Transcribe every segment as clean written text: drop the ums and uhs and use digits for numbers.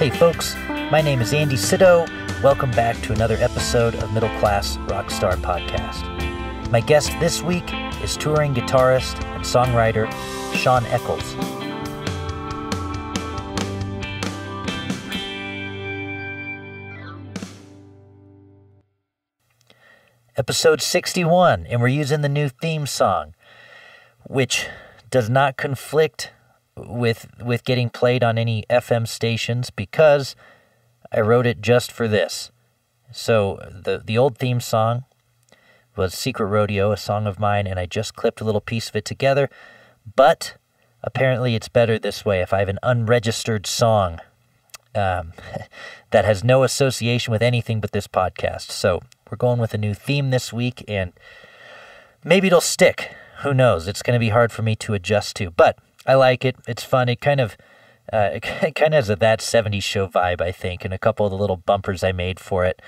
Hey folks, my name is Andy Frasco. Welcome back to another episode of Middle Class Rockstar Podcast. My guest this week is touring guitarist and songwriter Shawn Eckels. Episode 61, and we're using the new theme song, which does not conflict with getting played on any FM stations because I wrote it just for this. So the old theme song was Secret Rodeo, a song of mine, and I just clipped a little piece of it together, but apparently it's better this way if I have an unregistered song that has no association with anything but this podcast. So we're going with a new theme this week, and maybe it'll stick. Who knows? It's going to be hard for me to adjust to, but I like it. It's fun. It kind of has a That 70s Show vibe, I think, and a couple of the little bumpers I made for it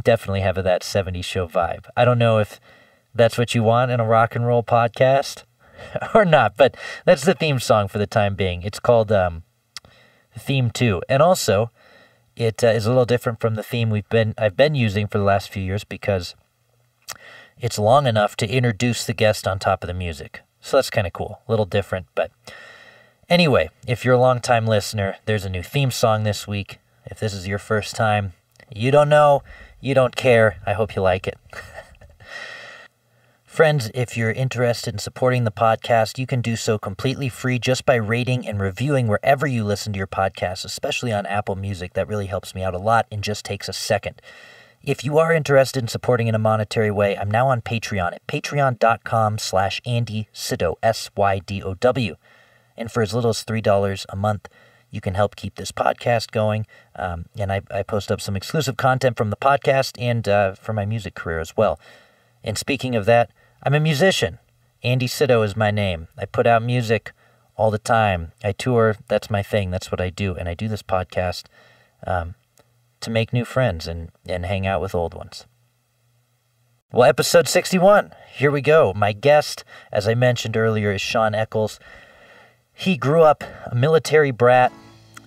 definitely have a That 70s Show vibe. I don't know if that's what you want in a rock and roll podcast or not, but that's the theme song for the time being. It's called Theme 2, and also it is a little different from the theme I've been using for the last few years because it's long enough to introduce the guest on top of the music. So that's kind of cool. A little different, but anyway, if you're a longtime listener, there's a new theme song this week. If this is your first time, you don't know, you don't care. I hope you like it. Friends, if you're interested in supporting the podcast, you can do so completely free just by rating and reviewing wherever you listen to your podcast, especially on Apple Music. That really helps me out a lot and just takes a second. If you are interested in supporting in a monetary way, I'm now on Patreon at patreon.com/Andy Frasco, Sydow. And for as little as $3 a month, you can help keep this podcast going. And I post up some exclusive content from the podcast and for my music career as well. And speaking of that, I'm a musician. Andy Frasco is my name. I put out music all the time. I tour. That's my thing. That's what I do. And I do this podcast to make new friends and hang out with old ones. Well, episode 61. Here we go. My guest, as I mentioned earlier, is Shawn Eckels. He grew up a military brat,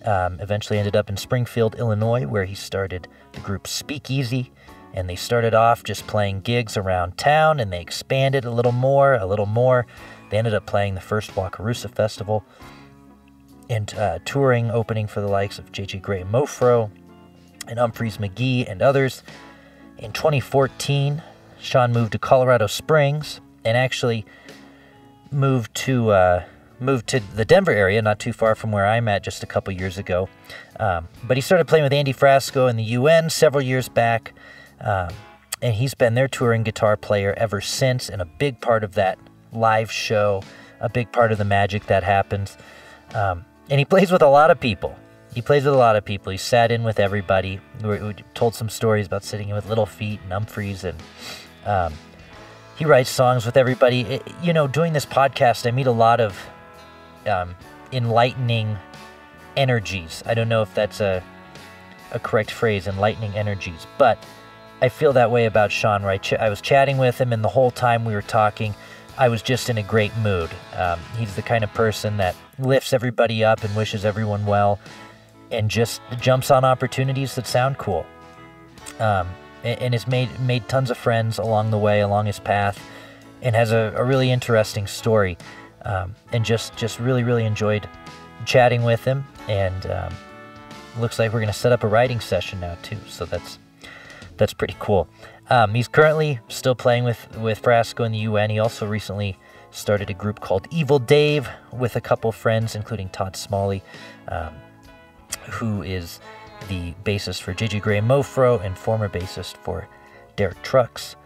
eventually ended up in Springfield, Illinois, where he started the group Speakeasy. And they started off just playing gigs around town, and they expanded a little more. They ended up playing the first Wakarusa Festival and touring, opening for the likes of Grey Mofro and Umphrey's McGee and others. In 2014, Shawn moved to Colorado Springs and actually moved to the Denver area, not too far from where I'm at just a couple years ago. But he started playing with Andy Frasco in the U.N. several years back. And he's been their touring guitar player ever since, and a big part of that live show, a big part of the magic that happens. And he plays with a lot of people. He sat in with everybody. We told some stories about sitting in with Little Feat and Umphrey's, and he writes songs with everybody. Doing this podcast, I meet a lot of enlightening energies. I don't know if that's a correct phrase, enlightening energies, but I feel that way about Shawn, right? I was chatting with him, and the whole time we were talking, I was just in a great mood. He's the kind of person that lifts everybody up and wishes everyone well, and just jumps on opportunities that sound cool. And has made tons of friends along the way, along his path, and has a really interesting story. And just really, really enjoyed chatting with him, and looks like we're going to set up a writing session now, too, so that's pretty cool. He's currently still playing with Frasco in the U.N. He also recently started a group called Evil Dave with a couple friends, including Todd Smallie, who is the bassist for Grey Mofro and former bassist for Derek Trucks.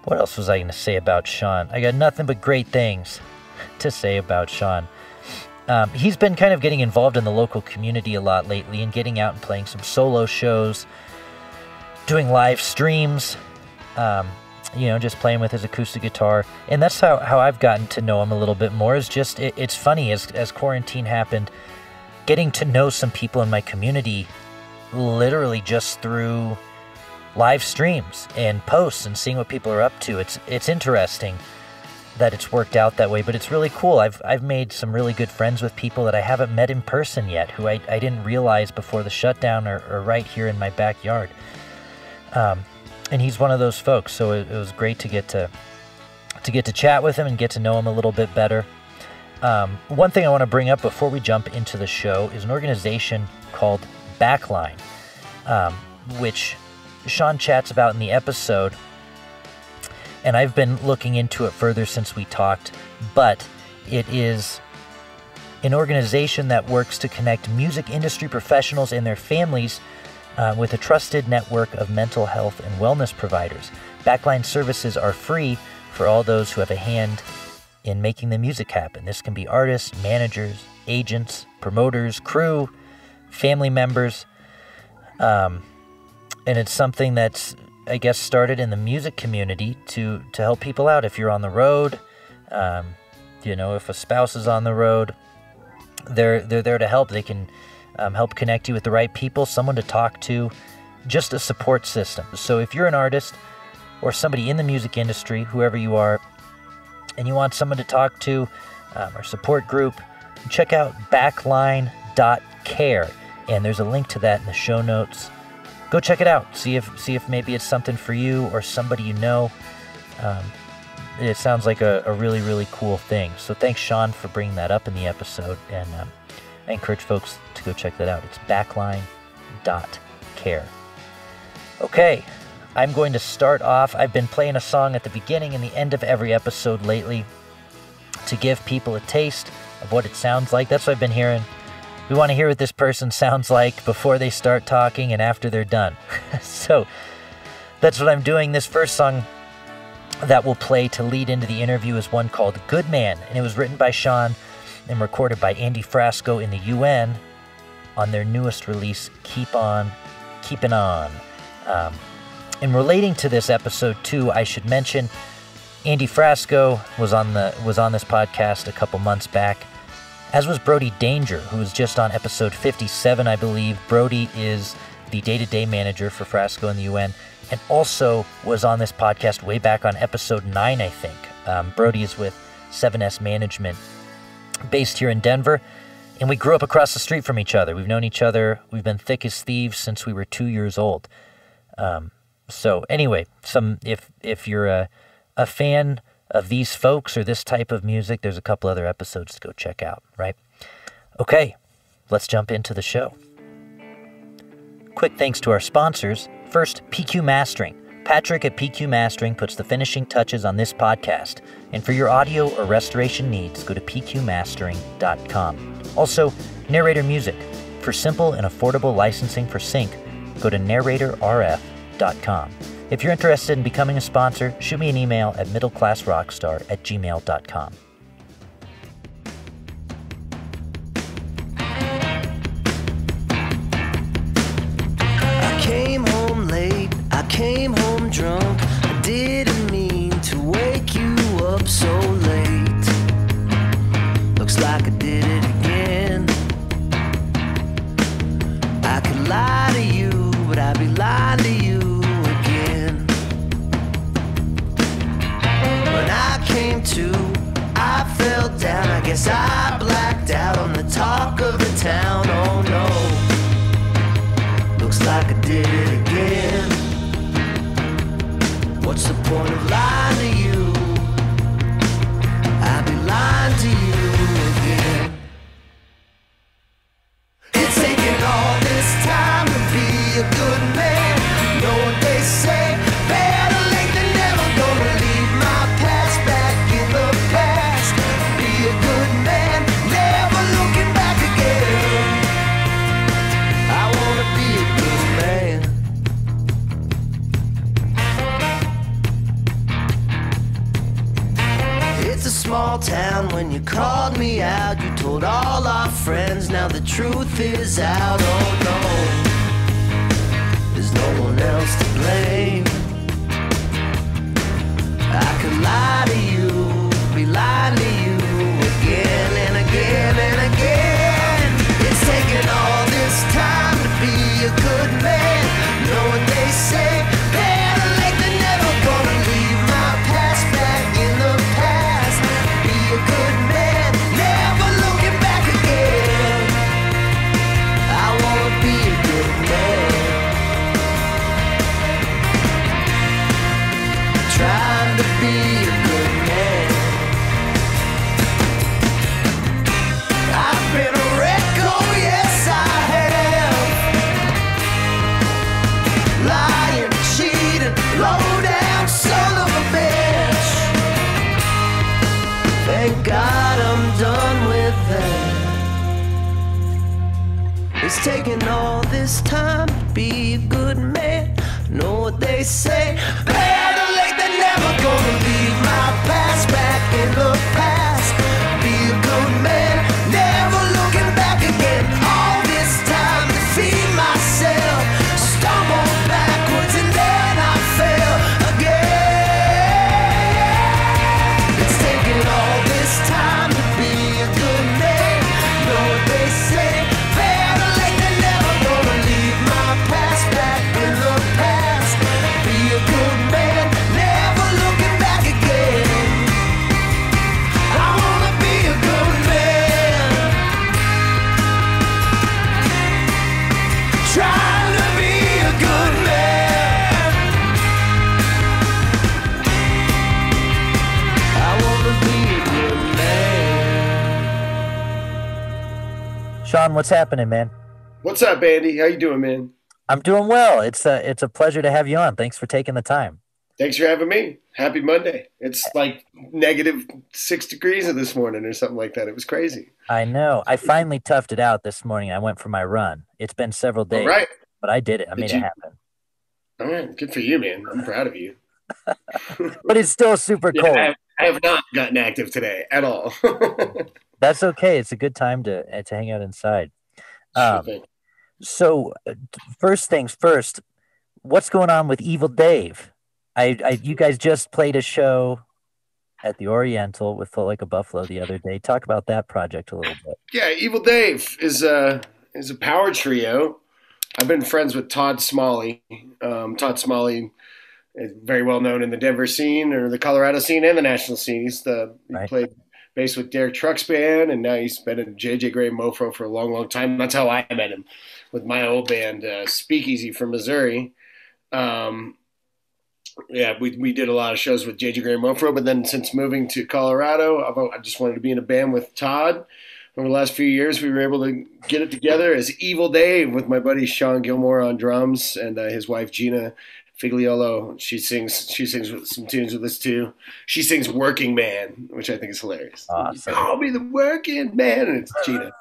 What else was I going to say about Shawn? I got nothing but great things to say about Shawn. He's been kind of getting involved in the local community a lot lately and getting out and playing some solo shows, doing live streams, just playing with his acoustic guitar. And that's how I've gotten to know him a little bit more. It's funny, as quarantine happened, getting to know some people in my community literally just through live streams and posts and seeing what people are up to. It's interesting. that it's worked out that way, but it's really cool. I've made some really good friends with people that I haven't met in person yet, who I didn't realize before the shutdown are right here in my backyard. And he's one of those folks, so it was great to get to chat with him and get to know him a little bit better. One thing I want to bring up before we jump into the show is an organization called Backline, which Shawn chats about in the episode, and I've been looking into it further since we talked, but it is an organization that works to connect music industry professionals and their families with a trusted network of mental health and wellness providers. Backline services are free for all those who have a hand in making the music happen. This can be artists, managers, agents, promoters, crew, family members, and it's something that's, I guess, started in the music community to help people out. If you're on the road, if a spouse is on the road, they're there to help. They can help connect you with the right people, someone to talk to, just a support system. So if you're an artist or somebody in the music industry, whoever you are, and you want someone to talk to, or support group, check out backline.care, and there's a link to that in the show notes. Go check it out. See if maybe it's something for you or somebody you know. It sounds like a really, really cool thing. So thanks, Shawn, for bringing that up in the episode, and I encourage folks to go check that out. It's backline.care. Okay, I'm going to start off. I've been playing a song at the beginning and the end of every episode lately to give people a taste of what it sounds like. That's what I've been hearing. We want to hear what this person sounds like before they start talking and after they're done. So that's what I'm doing. This first song that will play to lead into the interview is one called Good Man, and it was written by Shawn and recorded by Andy Frasco in the U.N. on their newest release, Keep On Keepin' On. In relating to this episode too, I should mention Andy Frasco was on this podcast a couple months back, as was Brody Danger, who was just on episode 57, I believe. Brody is the day-to-day manager for Frasco and the U.N., and also was on this podcast way back on episode 9, I think. Brody is with 7S Management, based here in Denver, and we grew up across the street from each other. We've known each other, we've been thick as thieves since we were 2 years old. So anyway, if you're a fan of these folks or this type of music, there's a couple other episodes to go check out, right? Okay, let's jump into the show. Quick thanks to our sponsors. First, PQ Mastering. Patrick at PQ Mastering puts the finishing touches on this podcast. And for your audio or restoration needs, go to pqmastering.com. Also, Narrator Music. For simple and affordable licensing for sync, go to narratorrf.com. If you're interested in becoming a sponsor, shoot me an email at middleclassrockstar@gmail.com. I came home late, I came home drunk. I didn't mean to wake you up so late. Looks like I did it again. I could lie to you, but I'd be lying to you again. When I came to, I fell down. I guess I blacked out on the talk of the town. Oh no, looks like I did it again. What's the point of lying to you? I'd be lying to you again. It's taking all this time to be a good man. Know what they say, better late than never. Gonna leave my past back in the past. Be a good man, never looking back again. I wanna be a good man. It's a small town. When you called me out, you told all our friends. Now the truth is out. Oh no, there's no one else to blame. I could lie to you, be lying to you again and again and again. It's taken all this time to be a good man. Know what they say, better late than never. Gonna leave my past back in the past. Thank God I'm done with that. It's taken all this time to be a good man. Know what they say, better late than never. Gonna leave my past back in the past. Be a good man, never looking back again. All this time to feed myself, stumble backwards and then I fell again. It's taken all this time to be a good man. Know what they say, better late than never. Gonna leave my past back in the past. Be a good man, never looking back again. I wanna be a good man, trying to be a good man. I wanna be a good man. Shaun, what's happening, man? What's up, Andy? How you doing, man? I'm doing well. It's a pleasure to have you on. Thanks for taking the time. Thanks for having me. Happy Monday. It's like -6 degrees this morning or something like that. It was crazy. I know. I finally toughed it out this morning. I went for my run. It's been several days, All right. but I did it. I made it happen. All right. Good for you, man. I'm proud of you. But it's still super cold. I have not gotten active today at all. That's okay. It's a good time to hang out inside. So, first things first, what's going on with Evil Dave? You guys just played a show at the Oriental with Float Like a Buffalo the other day. Talk about that project a little bit. Yeah, Evil Dave is a power trio. I've been friends with Todd Smallie. Todd Smallie is very well known in the Denver scene or the Colorado scene and the national scene. He played bass with Derek Truck's band, and now he's been in J.J. Grey Mofro for a long, long time. That's how I met him, with my old band, Speakeasy from Missouri. Yeah, we did a lot of shows with J.J. Grey Mofro, but then since moving to Colorado, I just wanted to be in a band with Todd. Over the last few years, we were able to get it together as Evil Dave with my buddy Shaun Gilmour on drums and his wife Gina Figliolo. She sings some tunes with us too. She sings "Working Man," which I think is hilarious. Awesome. Call me the working man, and it's Gina.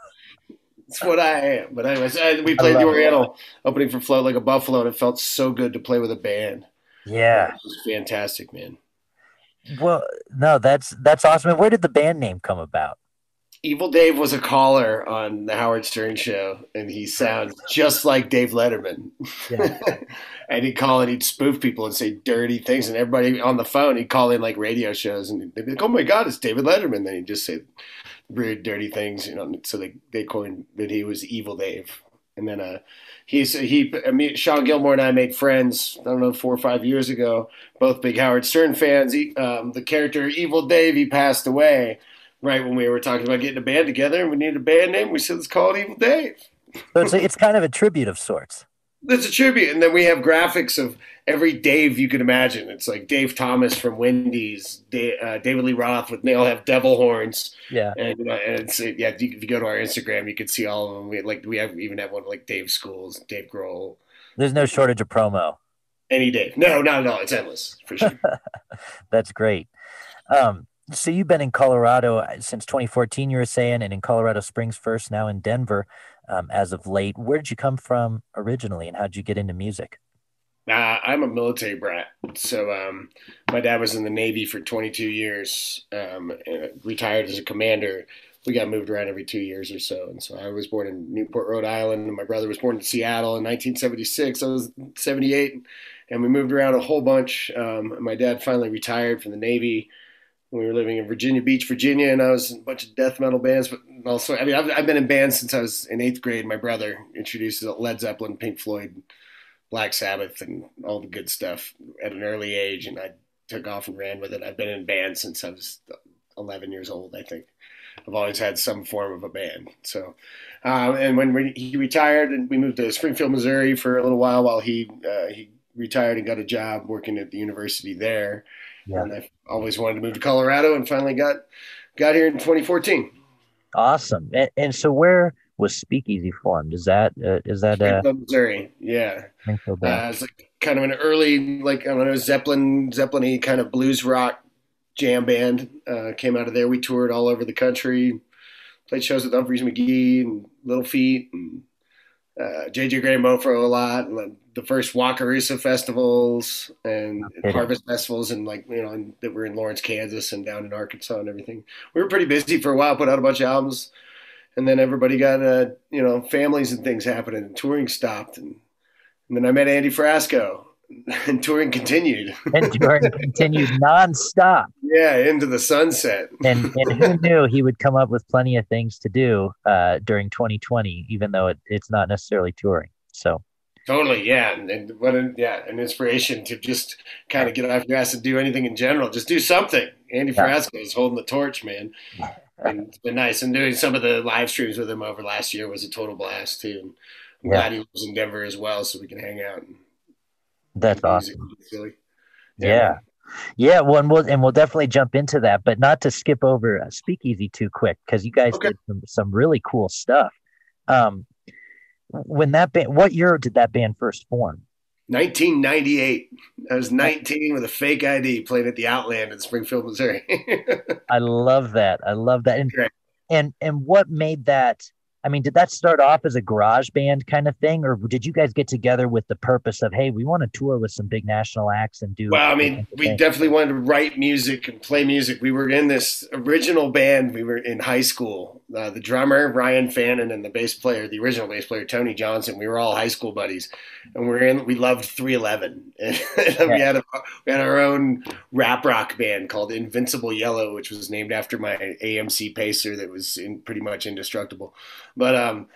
It's what I am. But anyways, we played the Oriental opening for Float Like a Buffalo, and it felt so good to play with a band. Yeah, it was fantastic, man. Well, no, that's awesome. And where did the band name come about? Evil Dave was a caller on the Howard Stern show, and he sounds just like Dave Letterman. Yeah. And he'd call and he'd spoof people and say dirty things, and everybody on the phone, he'd call in like radio shows, and they'd be like, "Oh my God, it's David Letterman." Then he'd just say weird, dirty things, so they coined that he was Evil Dave. And then Shaun Gilmour and I made friends, I don't know, 4 or 5 years ago, both big Howard Stern fans. The character Evil Dave, he passed away right when we were talking about getting a band together, and we needed a band name. We said, let's call it Evil Dave. So it's kind of a tribute of sorts. It's a tribute. And then we have graphics of every Dave you can imagine. It's like Dave Thomas from Wendy's, David Lee Roth they'll have devil horns. Yeah. And if you go to our Instagram, you can see all of them. We even have one like Dave Schools, Dave Grohl. There's no shortage of promo. Any Dave. No, not at all. It's endless, for sure. That's great. So you've been in Colorado since 2014, you were saying, and in Colorado Springs first, now in Denver as of late. Where did you come from originally, and how did you get into music? I'm a military brat. So my dad was in the Navy for 22 years, retired as a commander. We got moved around every 2 years or so. And so I was born in Newport, Rhode Island, and my brother was born in Seattle in 1976. I was 78, and we moved around a whole bunch. My dad finally retired from the Navy. We were living in Virginia Beach, Virginia, and I was in a bunch of death metal bands. But also, I've been in bands since I was in 8th grade. My brother introduced Led Zeppelin, Pink Floyd, Black Sabbath, and all the good stuff at an early age, and I took off and ran with it. I've been in bands since I was 11 years old, I think. I've always had some form of a band. So, and when he retired, and we moved to Springfield, Missouri for a little while he retired and got a job working at the university there. Yeah. And I've always wanted to move to Colorado, and finally got here in 2014. Awesome. And so where was Speakeasy formed? Is that Springfield, Missouri? Yeah. It's like kind of an early, like, I don't know, Zeppelin-y kind of blues rock jam band came out of there. We toured all over the country, played shows with Umphrey, McGee, and Little Feat, and JJ Grey Mofro a lot, and like the first Wakarusa festivals and harvest festivals, and like and that were in Lawrence, Kansas, and down in Arkansas and everything. We were pretty busy for a while, put out a bunch of albums, and then everybody got families and things happening, and touring stopped, and then I met Andy Frasco, and touring continued. And touring continued nonstop. Yeah, into the sunset. And who knew he would come up with plenty of things to do during 2020, even though it's not necessarily touring. So totally, yeah, and what an inspiration to just kind of get off your ass and do anything in general. Just do something. Andy Frasco is holding the torch, man. And it's been nice. And doing some of the live streams with him over last year was a total blast too. And I'm glad he lives in Denver as well, so we can hang out. That's awesome. Yeah. Well, and we'll definitely jump into that, but not to skip over Speakeasy too quick, because you guys did some really cool stuff. When that band, what year did that band first form? 1998. I was 19 with a fake ID, playing at the Outland in Springfield, Missouri. I love that. And what made that? I mean, did that start off as a garage band kind of thing, or did you guys get together with the purpose of, hey, we want to tour with some big national acts and do? Well, I mean, we definitely wanted to write music and play music. We were in this original band. We were in high school. The drummer, Ryan Fannin, and the original bass player, Tony Johnson. We were all high school buddies, and we loved 311. And we had our own rap rock band called Invincible Yellow, which was named after my AMC Pacer that was pretty much indestructible. But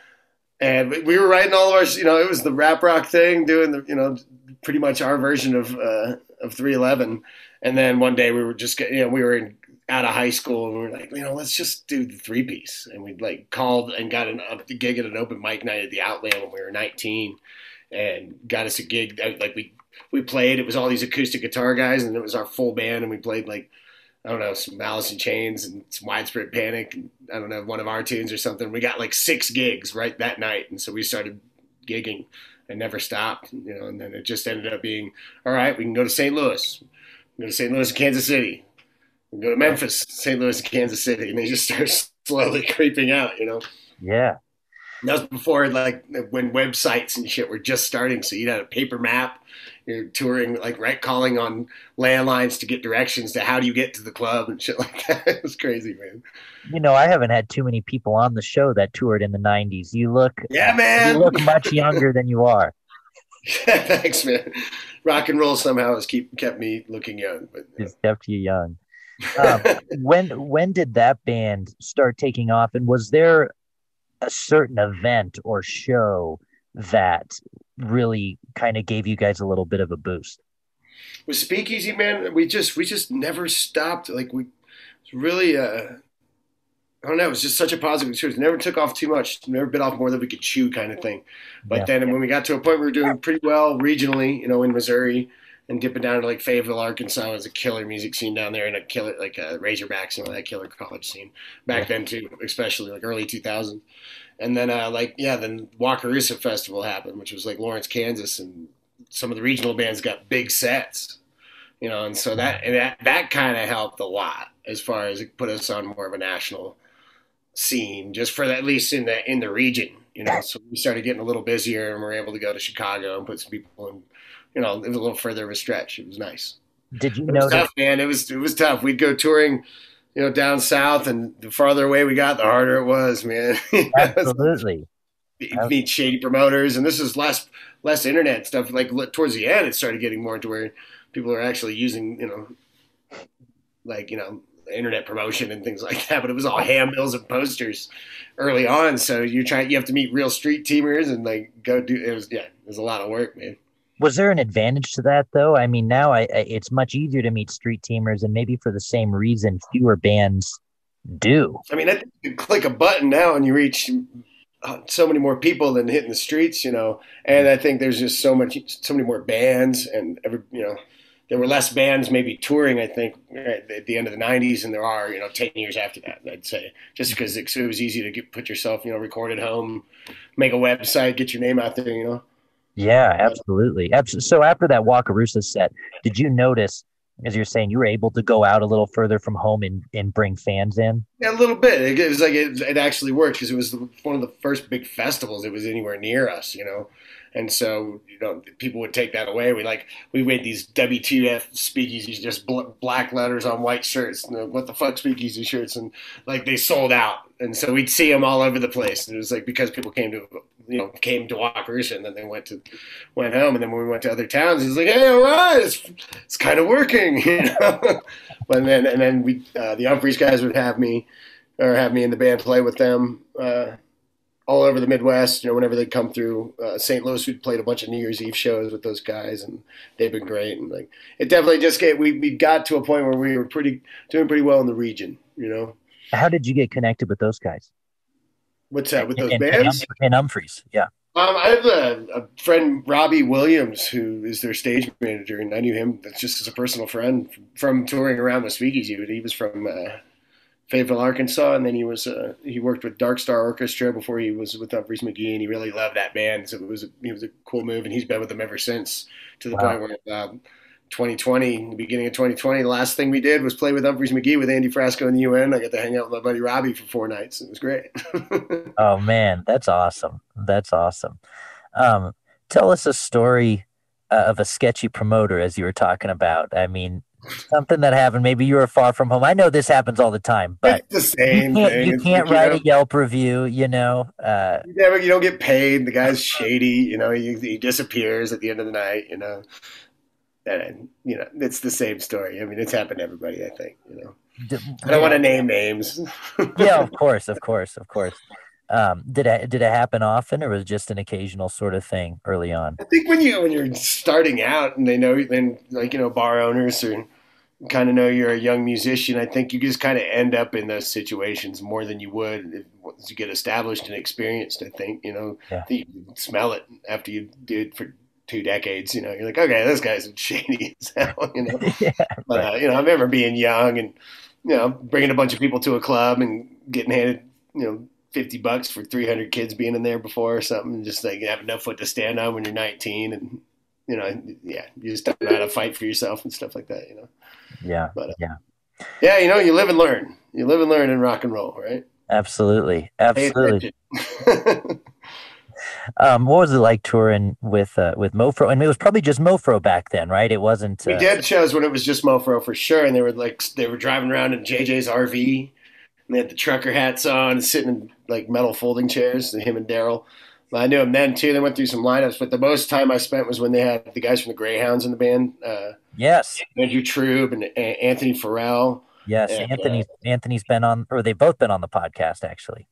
and we were writing all of our, it was the rap rock thing, doing the, pretty much our version of 311. And then one day we were just, we were out of high school, and we were like, let's just do the 3-piece. And we like called and got a gig at an open mic night at the Outland when we were 19, and got us a gig. Like we played. It was all these acoustic guitar guys, and it was our full band, and we played like, I don't know, some Malice in Chains and some Widespread Panic, and I don't know, one of our tunes or something. We got like 6 gigs right that night, and so we started gigging and never stopped, and then it just ended up being, all right, we can go to St. Louis. We can go to St. Louis and Kansas City. We can go to Memphis, St. Louis and Kansas City, and they just start slowly creeping out, Yeah. And that was before, like, when websites and shit were just starting, so you'd have a paper map. You're touring, like, calling on landlines to get directions to how do you get to the club and shit like that. It was crazy, man. I haven't had too many people on the show that toured in the 90s. You look much younger than you are. Thanks, man. Rock and roll somehow has kept me looking young. But it's kept you young. When did that band start taking off, and was there a certain event or show that really kind of gave you guys a little bit of a boost? With Speakeasy, man, we just never stopped. Like, we really I don't know, it was just such a positive experience. Never took off too much, never bit off more than we could chew, kind of thing. But then when we got to a point, we were doing pretty well regionally, in Missouri, and dipping down to like Fayetteville, Arkansas. Was a killer music scene down there, and a killer Razorbacks, that killer college scene back then too, especially like early 2000s. And then then Wakarusa Festival happened, which was like Lawrence, Kansas, and some of the regional bands got big sets, and so that kind of helped a lot as far as it put us on more of a national scene, just for at least in the region, So we started getting a little busier, and we were able to go to Chicago and put some people in. It was a little further of a stretch. It was nice. Did you notice? Tough, man. It was tough. We'd go touring, down south, and the farther away we got, the harder it was, man. Absolutely. Meet shady promoters, and this is less internet stuff. Like towards the end, it started getting more to where people are actually using, internet promotion and things like that. But it was all handbills and posters early on. So you have to meet real street teamers and go do. It was a lot of work, man. Was there an advantage to that, though? I mean, now it's much easier to meet street teamers, and maybe for the same reason, fewer bands do. I mean, I think you click a button now and you reach so many more people than hitting the streets, And I think there's just so many more bands, and there were less bands maybe touring, I think, at the end of the 90s than there are, 10 years after that, I'd say. Just because it was easy to put yourself, record at home, make a website, get your name out there, Yeah, absolutely. So after that Wakarusa set, did you notice As you're saying, you were able to go out a little further from home and bring fans in. Yeah, a little bit. It was like it actually worked because it was one of the first big festivals that was anywhere near us, you know. And so, you know, people would take that away. We made these WTF speakeasies, just black letters on white shirts. And what the fuck speakeasy shirts, and like they sold out. And so we'd see them all over the place. And it was like because people came to Wakarusa, and then they went home. And then when we went to other towns, it was like, hey, all right, it's kind of working, you know. And then we the Umphrey's guys would have me in the band play with them all over the Midwest. You know, whenever they'd come through St. Louis, we'd played a bunch of New Year's Eve shows with those guys, and they've been great. And like it definitely just we got to a point where we were doing pretty well in the region. You know. How did you get connected with those guys? What's that with those bands? In Umphrey's, yeah. I have a friend, Robbie Williams, who is their stage manager, and I knew him just as a personal friend from touring around the Speakeasy. But he was from Fayetteville, Arkansas, and then he worked with Dark Star Orchestra before he was with Umphrey's McGee, and he really loved that band. So it was a cool move, and he's been with them ever since. To the point where 2020, the beginning of 2020, the last thing we did was play with Umphrey's McGee with Andy Frasco and the U.N. I got to hang out with my buddy Robbie for 4 nights. It was great. Oh man, that's awesome. That's awesome. Tell us a story of a sketchy promoter, as you were talking about. I mean, something that happened. Maybe you were far from home. I know this happens all the time, but it's the same thing. You can't write a Yelp review, you know. You don't get paid. The guy's shady. You know, he disappears at the end of the night. You know. And, you know, it's the same story. I mean, it's happened to everybody, I think, you know. I don't want to name names. Yeah, of course. Did it happen often, or was it just an occasional sort of thing early on? I think when you're starting out and they know, then like, you know, bar owners or kind of know you're a young musician, I think you just kind of end up in those situations more than you would once you get established and experienced. I think, you know, you smell it after you do it for 2 decades, you know, you're like, okay, this guy's shady as hell, you know. Yeah, but right. you know, I remember being young and, you know, bringing a bunch of people to a club and getting handed, you know, $50 for 300 kids being in there before or something, and just like having no foot to stand on when you're 19, and you know, yeah, you just don't know how to fight for yourself and stuff like that, you know. Yeah, but yeah, you know, you live and learn. You live and learn in rock and roll, right? Absolutely. What was it like touring with Mofro? And it was probably just Mofro back then, right? It wasn't. We did shows when it was just Mofro for sure, and they were driving around in JJ's RV, and they had the trucker hats on, and sitting in like metal folding chairs. And him and Daryl. I knew him then too. They went through some lineups, but the most time I spent was when they had the guys from the Greyhounds in the band. Yes, Andrew Trube and Anthony Farrell. Yes, and, Anthony's been on, or they've both been on the podcast actually.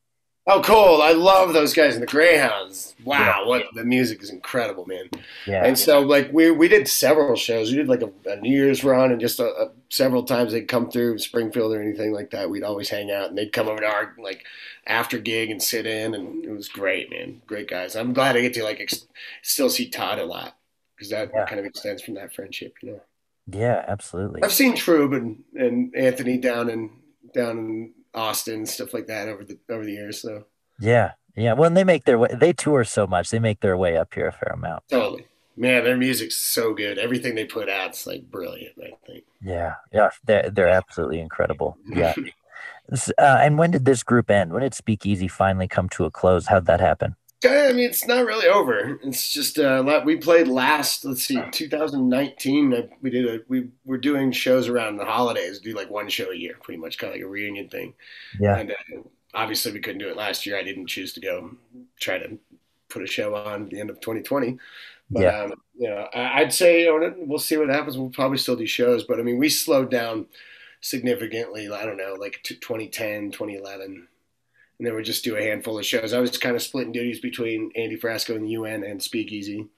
Oh, cool. I love those guys in the Greyhounds. Wow, the music is incredible, man. Yeah. And so, like, we did several shows. We did, like, a New Year's run, and just several times they'd come through Springfield or anything like that. We'd always hang out, and they'd come over to our, like, after gig and sit in, and it was great, man. Great guys. I'm glad I get to, like, still see Todd a lot, because that kind of extends from that friendship, you know? Yeah, absolutely. I've seen Trube and Anthony down in Austin and stuff like that over the years. So yeah. When they make their way, they tour so much, they make their way up here a fair amount. Totally, man. Their music's so good. Everything they put out's like brilliant, I think. Yeah, they're absolutely incredible. Yeah. And when did this group end? When did Speakeasy finally come to a close? How'd that happen? I mean, it's not really over. It's just we played last. Let's see, 2019. We were doing shows around the holidays. Do like one show a year, pretty much, kind of like a reunion thing. Yeah. And obviously, we couldn't do it last year. I didn't choose to go try to put a show on at the end of 2020. But you know, I'd say we'll see what happens. We'll probably still do shows, but I mean, we slowed down significantly. I don't know, like 2010, 2011. And then we just do a handful of shows. I was kind of splitting duties between Andy Frasco and the U.N. and Speakeasy.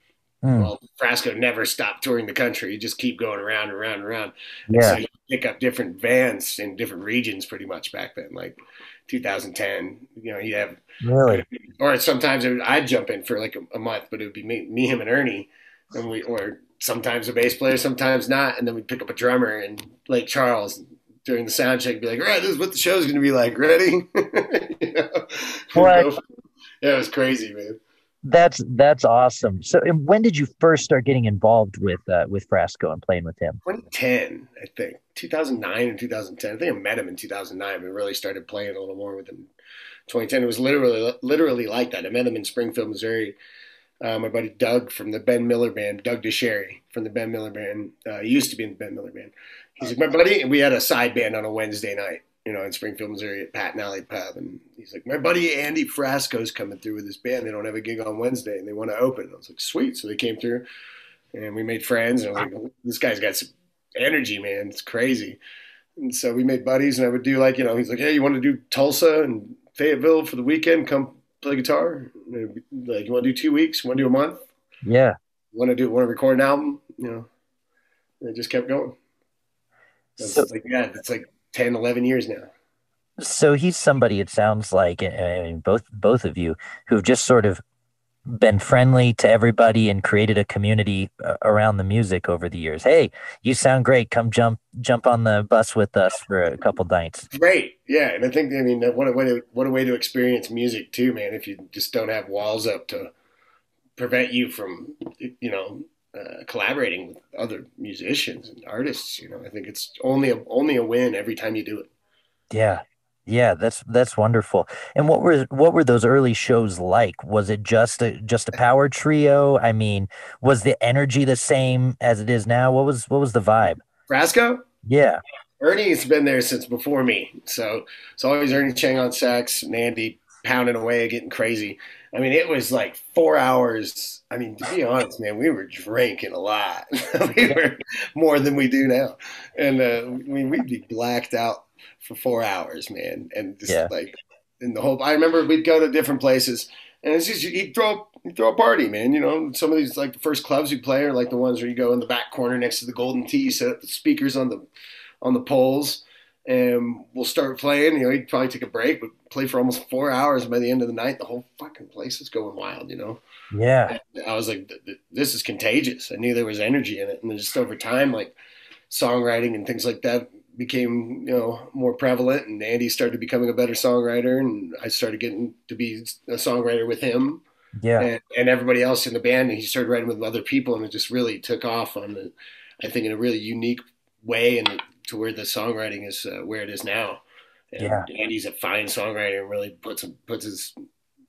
Well, Frasco never stopped touring the country. He'd just keep going around and around and around. Yeah. And so you pick up different vans in different regions pretty much back then, like 2010. You know, he'd have really, or sometimes I'd jump in for like a month, but it would be me, him, and Ernie, and or sometimes a bass player, sometimes not, and then we'd pick up a drummer in Lake Charles during the sound check, be like, all right, this is what the show's going to be like. Ready? You know? What? Yeah, it was crazy, man. That's awesome. So, and when did you first start getting involved with Frasco and playing with him? 2010, I think, 2009 and 2010. I think I met him in 2009. We really started playing a little more with him. 2010. It was literally like that. I met him in Springfield, Missouri. My buddy Doug from the Ben Miller Band, Doug DeSherry from the Ben Miller Band, he used to be in the Ben Miller Band. He's like, my buddy, and we had a side band on a Wednesday night, in Springfield, Missouri at Pat and Alley Pub. And he's like, my buddy Andy Frasco's coming through with his band. They don't have a gig on Wednesday and they want to open. I was like, sweet. So they came through and we made friends. And I was like, oh, this guy's got some energy, man. It's crazy. And so we made buddies, and I would do he's like, hey, you want to do Tulsa and Fayetteville for the weekend? Come play guitar. Like, you want to do 2 weeks? You want to do a month? Yeah. Want to record an album? And it just kept going. So, It's like 10, 11 years now. so he's somebody, it sounds like, I mean, both of you, who've just sort of been friendly to everybody and created a community around the music over the years. Hey, you sound great. Come jump on the bus with us for a couple nights. Great. Yeah. And I think, what a way to experience music too, man, if you just don't have walls up to prevent you from, collaborating with other musicians and artists. I think it's only a win every time you do it. Yeah. Yeah, that's wonderful. And what were those early shows like? Was it just a power trio? I mean, was the energy the same as it is now? What was the vibe? Frasco? Yeah. Ernie's been there since before me. So it's always Ernie Chang on sax and Andy pounding away, getting crazy. I mean, it was like 4 hours. I mean, to be honest, man, we were drinking a lot. We were more than we do now. And we'd be blacked out for 4 hours, man. And just Yeah. like in the whole, I remember we'd go to different places and it's just, he'd throw a party, man. Some of these, like the first clubs you play are like the ones where you go in the back corner next to the Golden Tee, you set up the speakers on the poles, and we'll start playing. He'd probably take a break, but play for almost 4 hours. And by the end of the night, the whole fucking place is going wild. Yeah. And I was like, this is contagious. I knew there was energy in it. And then just over time, like songwriting and things like that became, more prevalent. And Andy started becoming a better songwriter. And I started getting to be a songwriter with him Yeah. and everybody else in the band. And he started writing with other people. And it just really took off I think in a really unique way, and to where the songwriting is where it is now. And Yeah. Andy's a fine songwriter and really puts his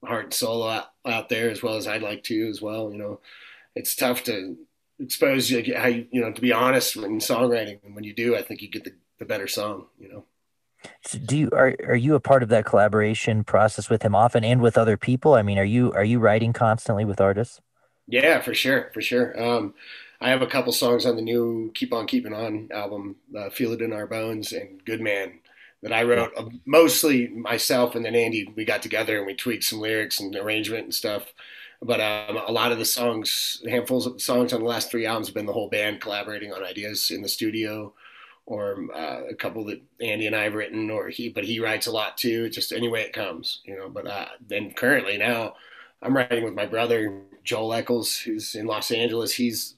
heart and soul out there as well as I'd like to as well. It's tough to expose how to be honest in songwriting, and when you do, I think you get the better song. So are you a part of that collaboration process with him often and with other people? I mean, are you writing constantly with artists? Yeah, for sure, for sure. I have a couple songs on the new "Keep On Keeping On" album, "Feel It in Our Bones" and "Good Man," that I Yeah. wrote mostly myself, and then Andy. We got together and we tweaked some lyrics and arrangement and stuff. But a lot of the songs, handfuls of songs on the last three albums, have been the whole band collaborating on ideas in the studio, or a couple that Andy and I have written, but he writes a lot too. Just any way it comes. But then currently now, I'm writing with my brother Joel Eckels, who's in Los Angeles. He's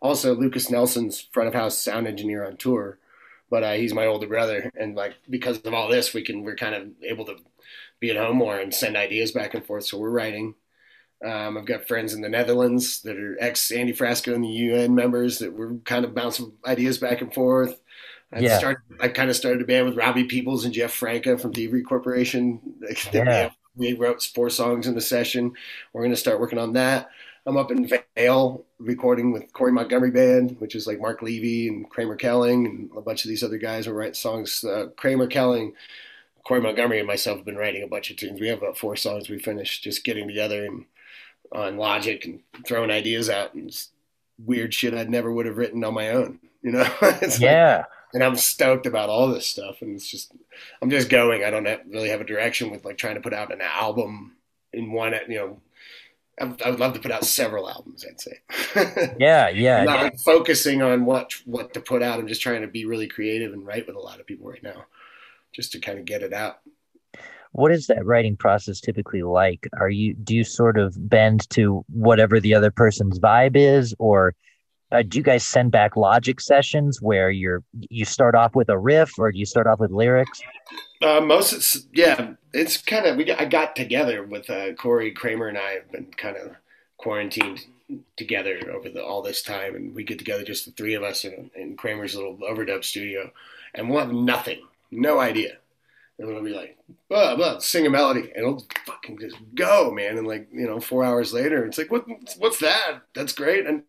also Lucas Nelson's front of house sound engineer on tour, but he's my older brother, and like because of all this, we're kind of able to be at home more and send ideas back and forth. So we're writing. I've got friends in the Netherlands that are ex Andy Frasco and the U.N. members that we're kind of bouncing ideas back and forth. Yeah. I kind of started a band with Robbie Peoples and Jeff Franca from Thievery Corporation. Yeah. We wrote 4 songs in the session. We're going to start working on that. I'm up in Vale recording with Corey Montgomery Band, which is like Mark Levy and Kramer Kelling and a bunch of these other guys who write songs. Kramer Kelling, Corey Montgomery, and myself have been writing a bunch of tunes. We have about 4 songs we finished just getting together and on Logic and throwing ideas out and weird shit I'd never would have written on my own. It's like, Yeah. and I'm stoked about all this stuff. And I'm just going. I don't really have a direction with like trying to put out an album in one. I would love to put out several albums, I'd say. Yeah. I'm Yeah. not like, focusing on what to put out. I'm just trying to be really creative and write with a lot of people right now, just to kind of get it out. What is that writing process typically like? Do you sort of bend to whatever the other person's vibe is, or Do you guys send back Logic sessions where you start off with a riff, or do you start off with lyrics? It's kind of I got together with Corey Kramer, and I have been kind of quarantined together over all this time, and we get together, just the three of us in Kramer's little overdub studio, and we'll have nothing, no idea, and we'll be like, blah, blah, sing a melody, and it'll fucking just go, man, and like 4 hours later, it's like, what's that? That's great, and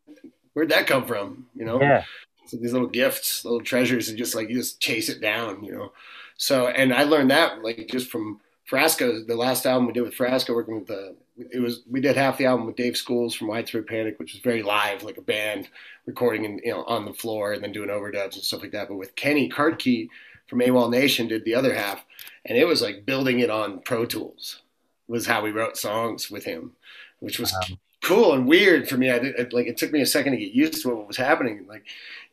where'd that come from? Yeah. So these little gifts, little treasures, and just like you just chase it down. So, and I learned that like just from Frasco, the last album we did with Frasco, working with we did half the album with Dave Schools from Widespread Panic, which was very live, like a band recording on the floor and then doing overdubs and stuff like that. But with Kenny Kartke from AWOL Nation did the other half, and it was like building it on Pro Tools was how we wrote songs with him, which was cool and weird for me. It took me a second to get used to what was happening. Like,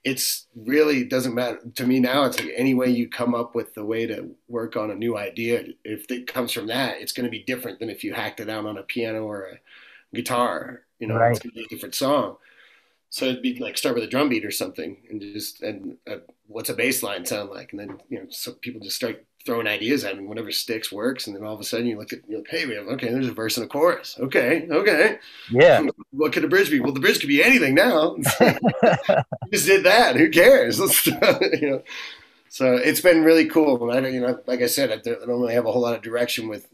it's really doesn't matter to me now. It's like any way you come up with the way to work on a new idea, if it comes from that, it's going to be different than if you hacked it out on a piano or a guitar. Right. It's going to be a different song. So it'd be like start with a drum beat or something, and what's a bass line sound like, and then so people just start throwing ideas at it, and whatever sticks works, and then all of a sudden you're like, hey, there's a verse and a chorus. Okay. Yeah. What could a bridge be? Well, the bridge could be anything now. Just did that. Who cares? So it's been really cool. And like I said, I don't really have a whole lot of direction with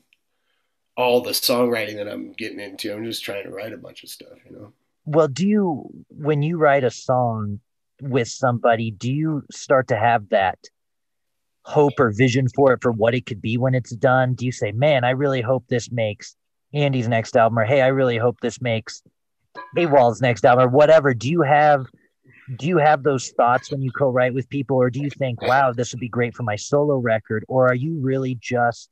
all the songwriting that I'm getting into. I'm just trying to write a bunch of stuff. Well, when you write a song with somebody, do you start to have that hope or vision for it, for what it could be when it's done? Do you say, man, I really hope this makes Andy's next album, or hey, I really hope this makes AWOL's next album, or whatever? Do you have those thoughts when you co-write with people, or do you think, wow, this would be great for my solo record? Or are you really just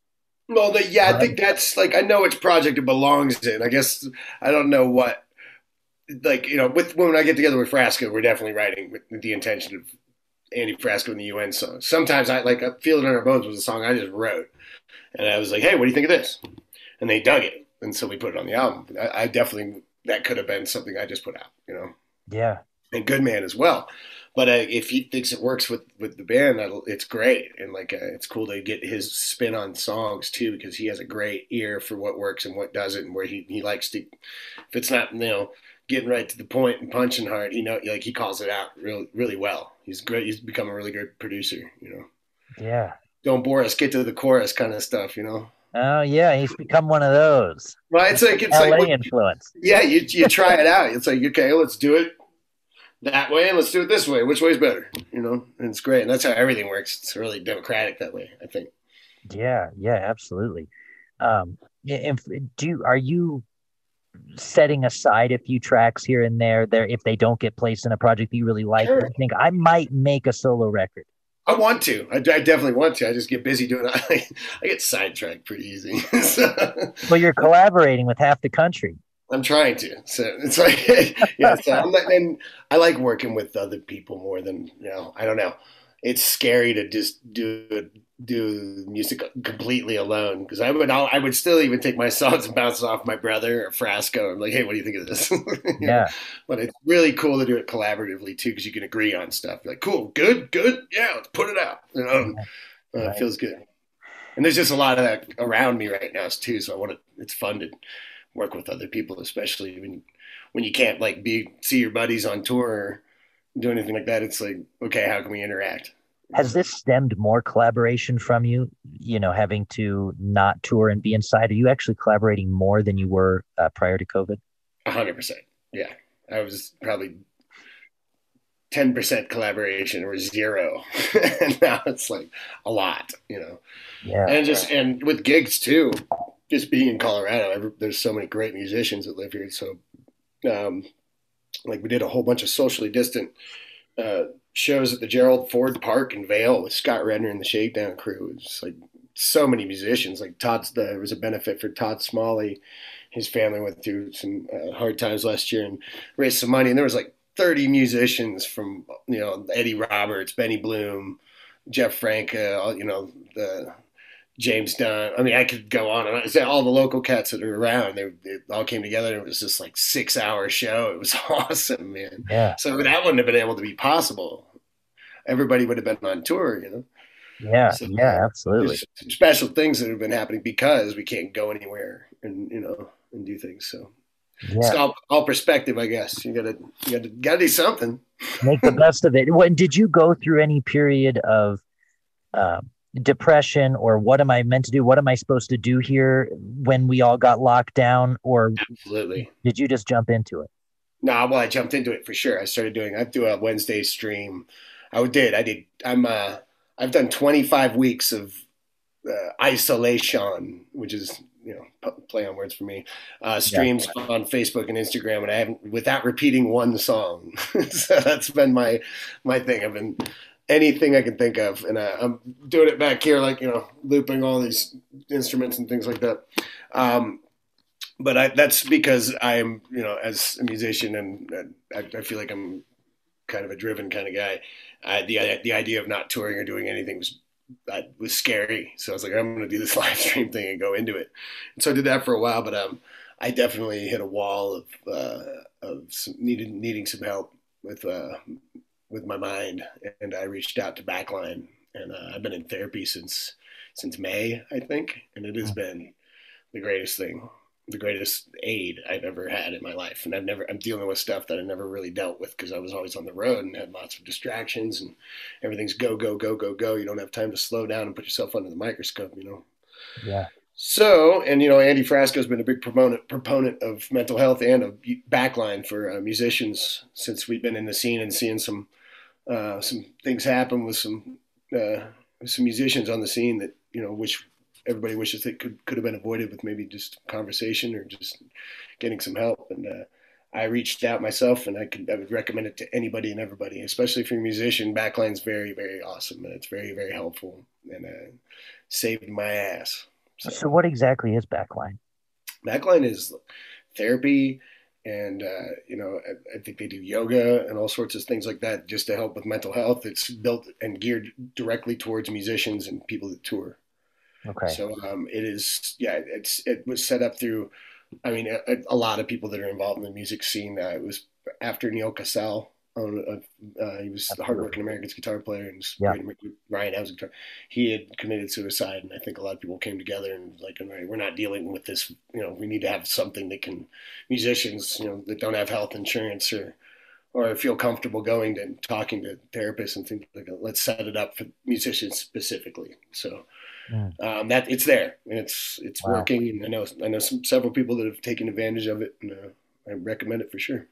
I think that's like, I know which project it belongs in. I guess I don't know what, when I get together with Frasco, we're definitely writing with the intention of Andy Frasco and the U.N. song. Sometimes I Feel It in Our Bones was a song I just wrote, and I was like, hey, what do you think of this? And they dug it, and so we put it on the album. I definitely, that could have been something I just put out, Yeah. And Goodman as well. But if he thinks it works with the band, it's great, and it's cool to get his spin on songs too, because he has a great ear for what works and what doesn't, and where he likes to, if it's not getting right to the point and punching hard, he calls it out really, really well. He's great. He's become a really great producer, Yeah. Don't bore us, get to the chorus kind of stuff, Oh yeah, he's become one of those. Well, it's LA influence. Yeah, you try it out. It's like, okay, let's do it that way and let's do it this way. Which way's better? And it's great. And that's how everything works. It's really democratic that way, I think. Yeah, absolutely. Are you setting aside a few tracks here and there if they don't get placed in a project that you really like? Sure. You think I might make a solo record? I want to. I definitely want to. I just get busy doing it. I get sidetracked pretty easy. Well, you're collaborating with half the country. I'm trying to. So it's like, yeah. So and I like working with other people more than, I don't know. It's scary to just do music completely alone, because I would still even take my songs and bounce it off my brother or Frasco. I'm like, hey, what do you think of this? Yeah. But it's really cool to do it collaboratively too, because you can agree on stuff. You're like, cool, good, yeah, let's put it out. Right. It feels good. And there's just a lot of that around me right now too. So it's fun to work with other people, especially when you can't see your buddies on tour or do anything like that. It's like, okay, how can we interact? Has this stemmed more collaboration from you, having to not tour and be inside? Are you actually collaborating more than you were prior to COVID? 100%. Yeah. I was probably 10% collaboration or 0. And now it's like a lot, Yeah. And with gigs too, just being in Colorado, there's so many great musicians that live here. So, we did a whole bunch of socially distant shows at the Gerald Ford Park in Vail with Scott Redner and the Shakedown Crew. It was just so many musicians. There was a benefit for Todd Smallie. His family went through some hard times last year and raised some money. And there was 30 musicians from, Eddie Roberts, Benny Bloom, Jeff Franca, the James Dunn. I mean, I could go on and on. Say all the local cats that are around, they all came together. And it was just like 6 hour show. It was awesome, man. Yeah. So that wouldn't have been able to be possible. Everybody would have been on tour, you know. Yeah. So Yeah. Absolutely. there's special things that have been happening because we can't go anywhere and and do things. So it's Yeah. all perspective, I guess. You gotta do something. Make the best of it. When did you go through any period of depression, or what am I meant to do? What am I supposed to do here when we all got locked down, or Absolutely. did you just jump into it? No, well, I jumped into it for sure. I do a Wednesday stream. I did. I've done 25 weeks of isolation, which is, play on words for me, streams on Facebook and Instagram, and I haven't, without repeating one song. So that's been my thing. I've been anything I can think of, and I'm doing it back here, like, looping all these instruments and things like that. But that's because I'm, as a musician, and I feel like I'm kind of a driven kind of guy. The idea of not touring or doing anything was scary. So I was like, I'm going to do this live stream thing and go into it. And so I did that for a while, but I definitely hit a wall of needing some help with my mind, and I reached out to Backline, and I've been in therapy since May, I think, and it has been the greatest thing. The greatest aid I've ever had in my life. And I'm dealing with stuff that I never really dealt with because I was always on the road and had lots of distractions, and everything's go, go, go, go, go. You don't have time to slow down and put yourself under the microscope, Yeah. So, and Andy Frasco has been a big proponent of mental health and of Backline for musicians since we've been in the scene and seeing some things happen with some musicians on the scene that, which everybody wishes it could have been avoided with maybe just conversation or just getting some help. And I reached out myself, and I would recommend it to anybody and everybody, especially if you're a musician. Backline's very, very awesome, and it's very, very helpful, and saved my ass. So what exactly is Backline? Backline is therapy, and I think they do yoga and all sorts of things like that just to help with mental health. It's built and geared directly towards musicians and people that tour. Okay. So it is, it was set up through, a lot of people that are involved in the music scene. It was after Neil Cassell. He was the hardworking American's guitar player, and Ryan Howe's guitar. He had committed suicide, and I think a lot of people came together and was like, all right, we're not dealing with this. We need to have something that musicians, that don't have health insurance or feel comfortable going to talking to therapists and things like that. Let's set it up for musicians specifically. So. That it's there, and it's working, and I know several people that have taken advantage of it, and I recommend it for sure.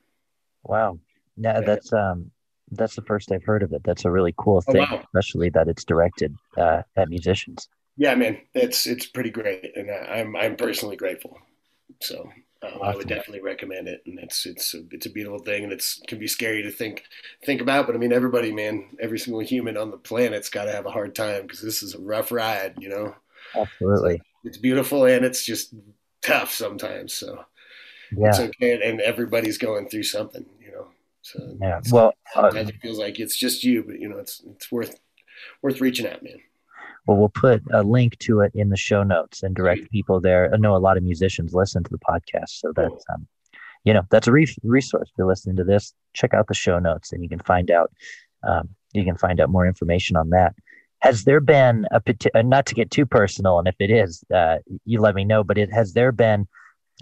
Wow. Yeah, that's the first I've heard of it. That's a really cool thing, especially that it's directed at musicians. Yeah, man, it's pretty great, and I'm personally grateful. So Awesome. I would definitely recommend it, and it's a beautiful thing, and it can be scary to think about, but everybody, man, every single human on the planet's got to have a hard time because this is a rough ride, Absolutely. So it's beautiful, and it's just tough sometimes. So yeah, it's okay, and everybody's going through something, So yeah, well, sometimes it feels like it's just you, but it's worth reaching out, man. Well, we'll put a link to it in the show notes and direct people there. I know a lot of musicians listen to the podcast, so that's that's a resource. If you're listening to this, check out the show notes, and you can find out more information on that. Has there been not to get too personal, and if it is, you let me know. But has there been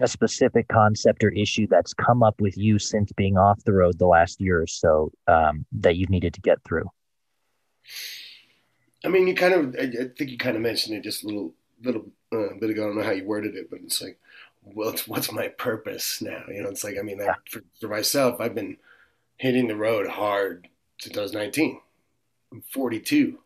a specific concept or issue that's come up with you since being off the road the last year or so that you've needed to get through? I think you kind of mentioned it just a little bit ago. I don't know how you worded it, but it's like, well, what's my purpose now? It's like, for myself, I've been hitting the road hard since I was 19. I'm 42.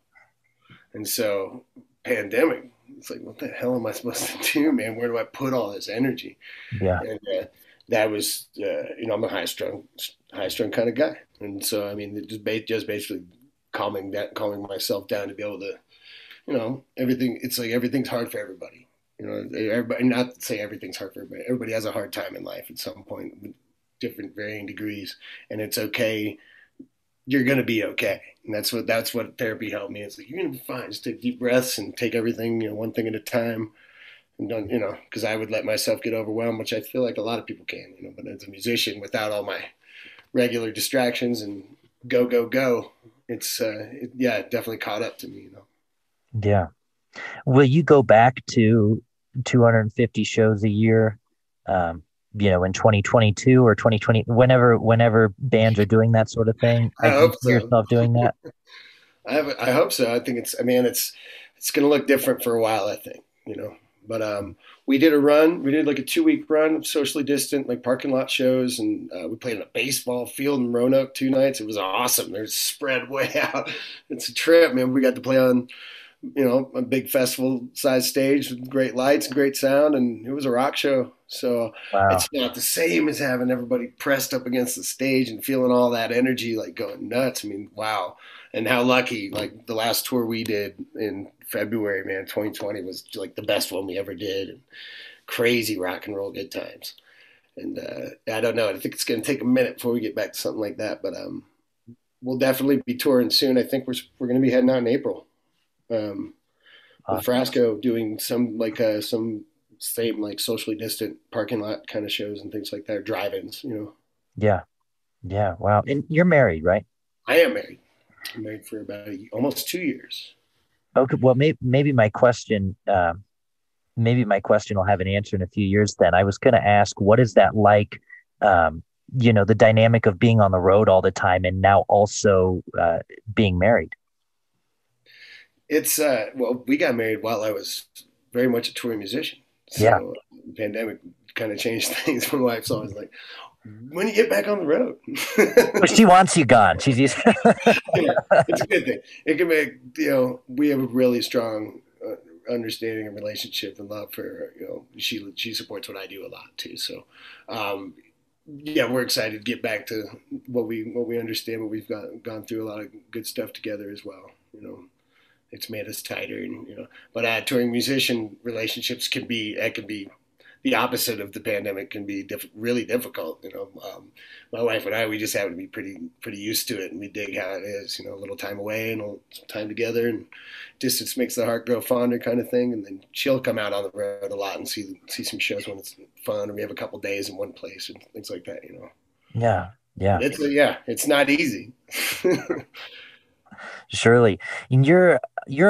And so pandemic, it's like, what the hell am I supposed to do, man? Where do I put all this energy? Yeah. And that was, I'm a high strung kind of guy. And so, it just basically calming myself down to be able to, everything. It's like everything's hard for everybody. Everybody. Not to say everything's hard for everybody. Everybody has a hard time in life at some point, with different varying degrees, and it's okay you're going to be okay. And that's what therapy helped me. It's like, you're going to be fine. Just take deep breaths and take everything, one thing at a time. And don't, because I would let myself get overwhelmed, which I feel like a lot of people can, but as a musician, without all my regular distractions and go, go, go, it's, it definitely caught up to me, Yeah. Will you go back to 250 shows a year, in 2022 or 2020, whenever bands are doing that sort of thing? I Do you hope see so. yourself doing that? I hope so. I think it's going to look different for a while, I think, but, we did like a 2-week run of socially distant, like parking lot shows. And, we played in a baseball field in Roanoke 2 nights. It was awesome. They're spread way out. It's a trip, man. We got to play on, a big festival size stage with great lights and great sound. And it was a rock show. So Wow. it's not the same as having everybody pressed up against the stage and feeling all that energy, like going nuts. I mean, wow. And how lucky, like the last tour we did in February, man, 2020 was like the best one we ever did. And crazy rock and roll good times. And I don't know. I think it's going to take a minute before we get back to something like that. But we'll definitely be touring soon. I think we're going to be heading out in April. With Frasco doing some same like socially distant parking lot kind of shows and things like that, drive-ins, Yeah. Yeah. Wow. And you're married, right? I am married. I'm married for about almost 2 years. Okay. Well, maybe my question will have an answer in a few years then. I was going to ask, what is that like, the dynamic of being on the road all the time and now also being married? It's we got married while I was very much a touring musician. Yeah. So the pandemic kind of changed things. My wife's always like, when you get back on the road. But she wants you gone. She's used. Yeah, it's a good thing. It can make, we have a really strong understanding and relationship and love for, she supports what I do a lot too. So, we're excited to get back to what we understand, but we've gone through a lot of good stuff together as well. It's made us tighter, and but touring musician relationships can be the opposite of the pandemic. Can be really difficult. My wife and I, we just happen to be pretty used to it, and we dig how it is. A little time away and a little time together, and distance makes the heart grow fonder, kind of thing. And then she'll come out on the road a lot and see some shows when it's fun, or we have a couple days in one place and things like that. Yeah, yeah. It's not easy. Surely. And you're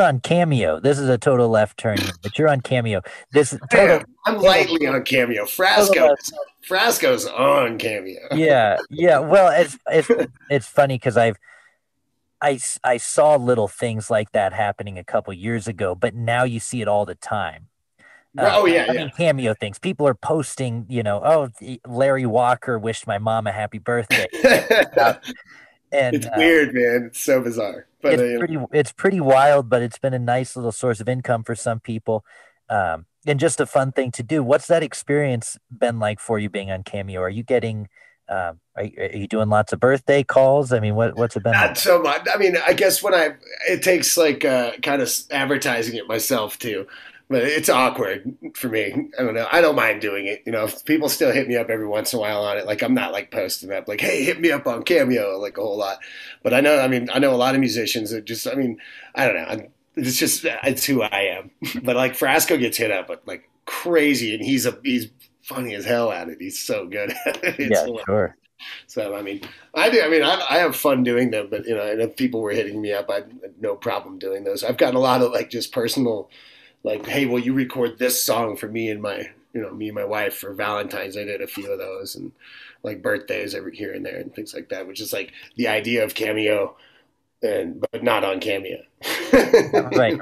on Cameo. This is a total left turn here, but you're on Cameo. I'm lightly on Cameo. Frasco's on Cameo. Yeah, yeah. Well, it's funny because I saw little things like that happening a couple years ago, but now you see it all the time. I mean, Cameo things. People are posting, Larry Walker wished my mom a happy birthday. And it's weird, man. It's so bizarre. But it's pretty wild, but it's been a nice little source of income for some people. And just a fun thing to do. What's that experience been like for you being on Cameo? Are you getting are you doing lots of birthday calls? I mean, what's it been not like? so much. I mean, I guess it takes like kind of advertising it myself too. But it's awkward for me. I don't know. I don't mind doing it. If people still hit me up every once in a while on it. Like, I'm not like posting up like, hey, hit me up on Cameo, like a whole lot. But I know a lot of musicians that just, I don't know. It's who I am. But like Frasco gets hit up like crazy, and he's funny as hell at it. He's so good at it. Yeah, sure. So, I do. I have fun doing them, but and if people were hitting me up, I had no problem doing those. I've gotten a lot of like just personal, like, hey, will you record this song for me and my wife for Valentine's? I did a few of those, and like birthdays every here and there and things like that, which is like the idea of Cameo, but not on Cameo. Right.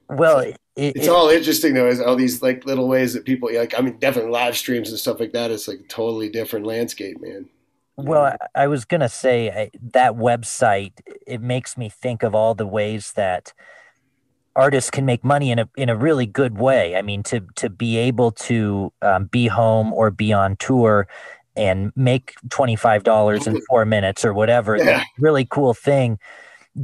Well, it's all interesting though, is all these like little ways that people definitely live streams and stuff like that. It's like a totally different landscape, man. Well, I was gonna say that website, it makes me think of all the ways that artists can make money in a really good way. I mean, to be able to be home or be on tour and make $25 in 4 minutes or whatever, that's a really cool thing.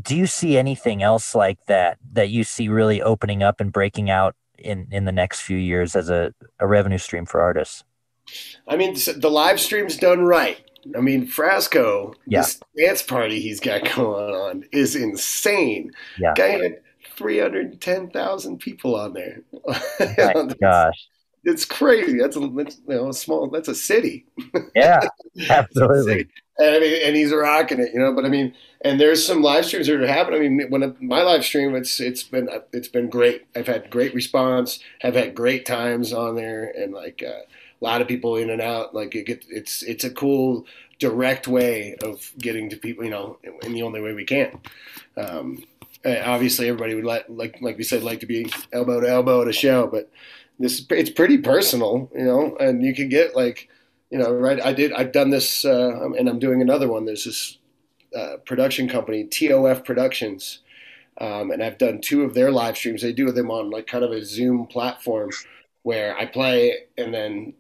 Do you see anything else like that you see really opening up and breaking out in the next few years as a revenue stream for artists? The live stream's done right. I mean, Frasco, Yeah. this dance party he's got going on is insane. Yeah. Guy had 310,000 people on there. My gosh. It's crazy. A small. That's a city. Yeah, It's a absolutely. city. And I mean, and he's rocking it, But I mean, and there's some live streams that are happening. I mean, my live stream, it's been great. I've had great response. Have had great times on there, and like a lot of people in and out. Like it's a cool direct way of getting to people, in the only way we can. Obviously, everybody would like we said, like to be elbow to elbow at a show, but it's pretty personal, and you can get like, right. I've done this, and I'm doing another one. There's this production company, TOF Productions, and I've done 2 of their live streams. They do them on like kind of a Zoom platform where I play and then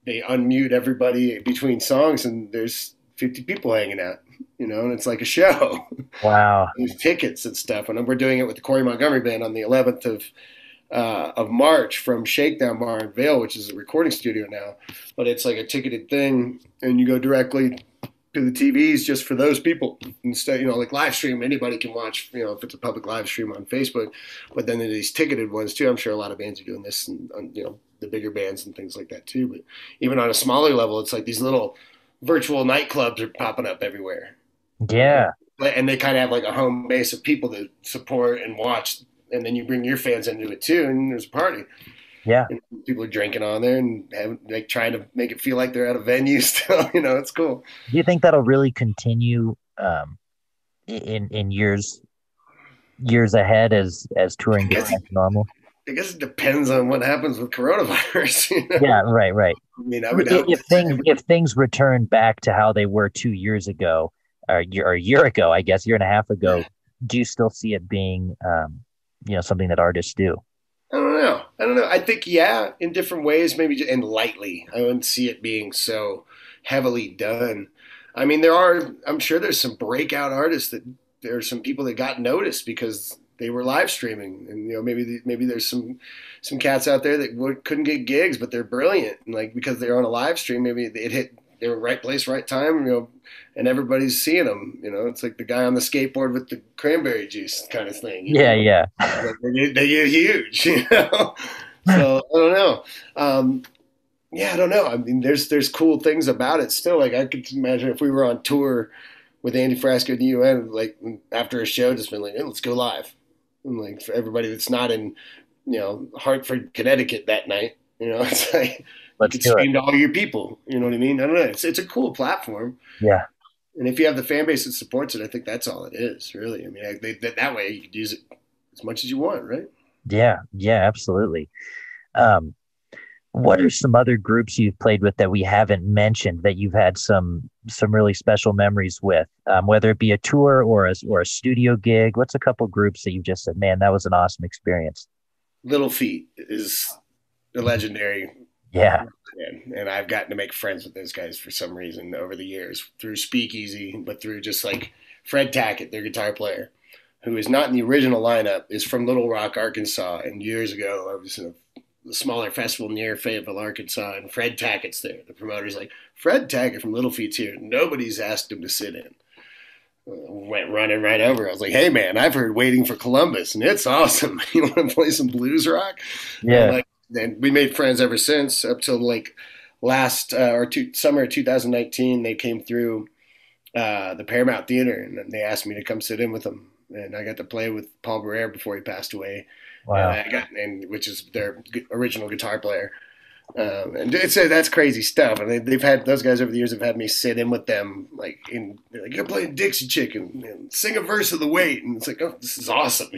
they unmute everybody between songs, and there's 50 people hanging out, and it's like a show. Wow. There's tickets and stuff, and we're doing it with the Corey Montgomery Band on the 11th of March from Shakedown Bar in Vail, which is a recording studio now. But it's like a ticketed thing, and you go directly to the TVs just for those people. Instead, like live stream, anybody can watch, if it's a public live stream on Facebook. But then there's these ticketed ones too. I'm sure a lot of bands are doing this, and the bigger bands and things like that too. But even on a smaller level, it's like these little virtual nightclubs are popping up everywhere. Yeah. And they kind of have like a home base of people to support and watch, and then you bring your fans into it too, and there's a party. Yeah. And people are drinking on there and trying to make it feel like they're at a venue still. It's cool. Do you think that'll really continue in years ahead as touring gets back to normal? I guess it depends on what happens with coronavirus. Yeah, right. I mean, I would hope if things return back to how they were 2 years ago, or a year ago, I guess, year and a half ago, do you still see it being something that artists do? I don't know. I think, yeah, in different ways, maybe, and lightly. I wouldn't see it being so heavily done. I mean, I'm sure there's some breakout artists there are some people that got noticed because they were live streaming, and maybe there's some cats out there that couldn't get gigs, but they're brilliant, and like because they're on a live stream, maybe they were right place, right time, and everybody's seeing them. It's like the guy on the skateboard with the cranberry juice kind of thing. Yeah. Like they get huge, So I don't know. I don't know. I mean, there's cool things about it still. Like I could imagine if we were on tour with Andy Frasco The U.N, like after a show, just been like, hey, let's go live. And like for everybody that's not in, Hartford, Connecticut that night, it's like you could stream to all your people. You know what I mean? I don't know. It's a cool platform. Yeah. And if you have the fan base that supports it, I think that's all it is, really. I mean, that way you could use it as much as you want, right? Yeah, absolutely. What are some other groups you've played with that we haven't mentioned that you've had some really special memories with, whether it be a tour or a studio gig? What's a couple groups that you've just said, man, that was an awesome experience? Little Feat is a legendary. Yeah. And I've gotten to make friends with those guys for some reason over the years through Speakeasy, but through just like Fred Tackett, their guitar player, who is not in the original lineup, is from Little Rock, Arkansas. And years ago, I was in a smaller festival near Fayetteville, Arkansas, and Fred Tackett's there. The promoter's like, Fred Tackett from Little Feat's here. Nobody's asked him to sit in. Went running right over. I was like, hey, man, I've heard Waiting for Columbus, and it's awesome. You want to play some blues rock? Yeah. And we made friends ever since, up till like last summer of 2019. They came through the Paramount Theater, and they asked me to come sit in with them. And I got to play with Paul Barrere before he passed away. Wow. Which is their original guitar player. And that's crazy stuff. And they've had those guys over the years have had me sit in with them, they're like, you're playing Dixie Chicken and sing a verse of The Weight, and it's like, oh, this is awesome,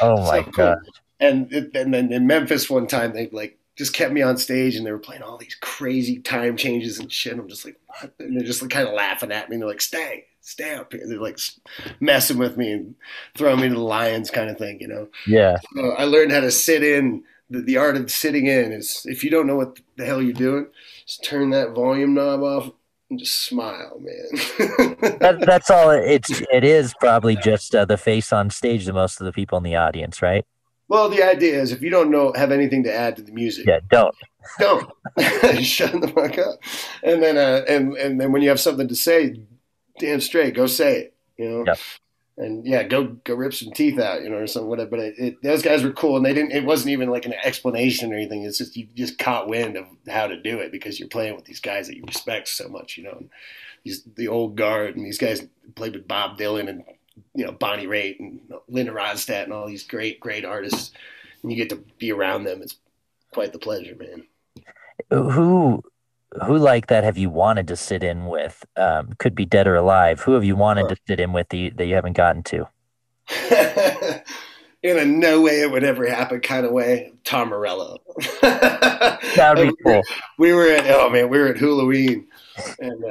Oh my God. And then in Memphis one time, they like just kept me on stage, and they were playing all these crazy time changes and shit. I'm just like, what? And they're just like kind of laughing at me. And they're like, stay up here. They're like messing with me and throwing me to the lions kind of thing, Yeah. So I learned how to sit in. The art of sitting in is, if you don't know what the hell you're doing, just turn that volume knob off and just smile, man. That's all. It is probably just the face on stage to most of the people in the audience, right? Well, the idea is if you don't have anything to add to the music, Yeah, don't. shut the fuck up. And then and then when you have something to say, damn straight, go say it. You know. Yeah. And yeah, go rip some teeth out, you know, or something. Whatever. But those guys were cool, and they didn't. It wasn't even like an explanation or anything. It's just you just caught wind of how to do it because you're playing with these guys that you respect so much, you know. And the old guard, and these guys played with Bob Dylan and Bonnie Raitt and Linda Ronstadt and all these great artists, and you get to be around them. It's quite the pleasure, man. Who like that have you wanted to sit in with? Could be dead or alive. Who have you wanted to sit in with that you haven't gotten to? In a no way it would ever happen kind of way, Tom Morello. That would be cool. We were at Halloween, and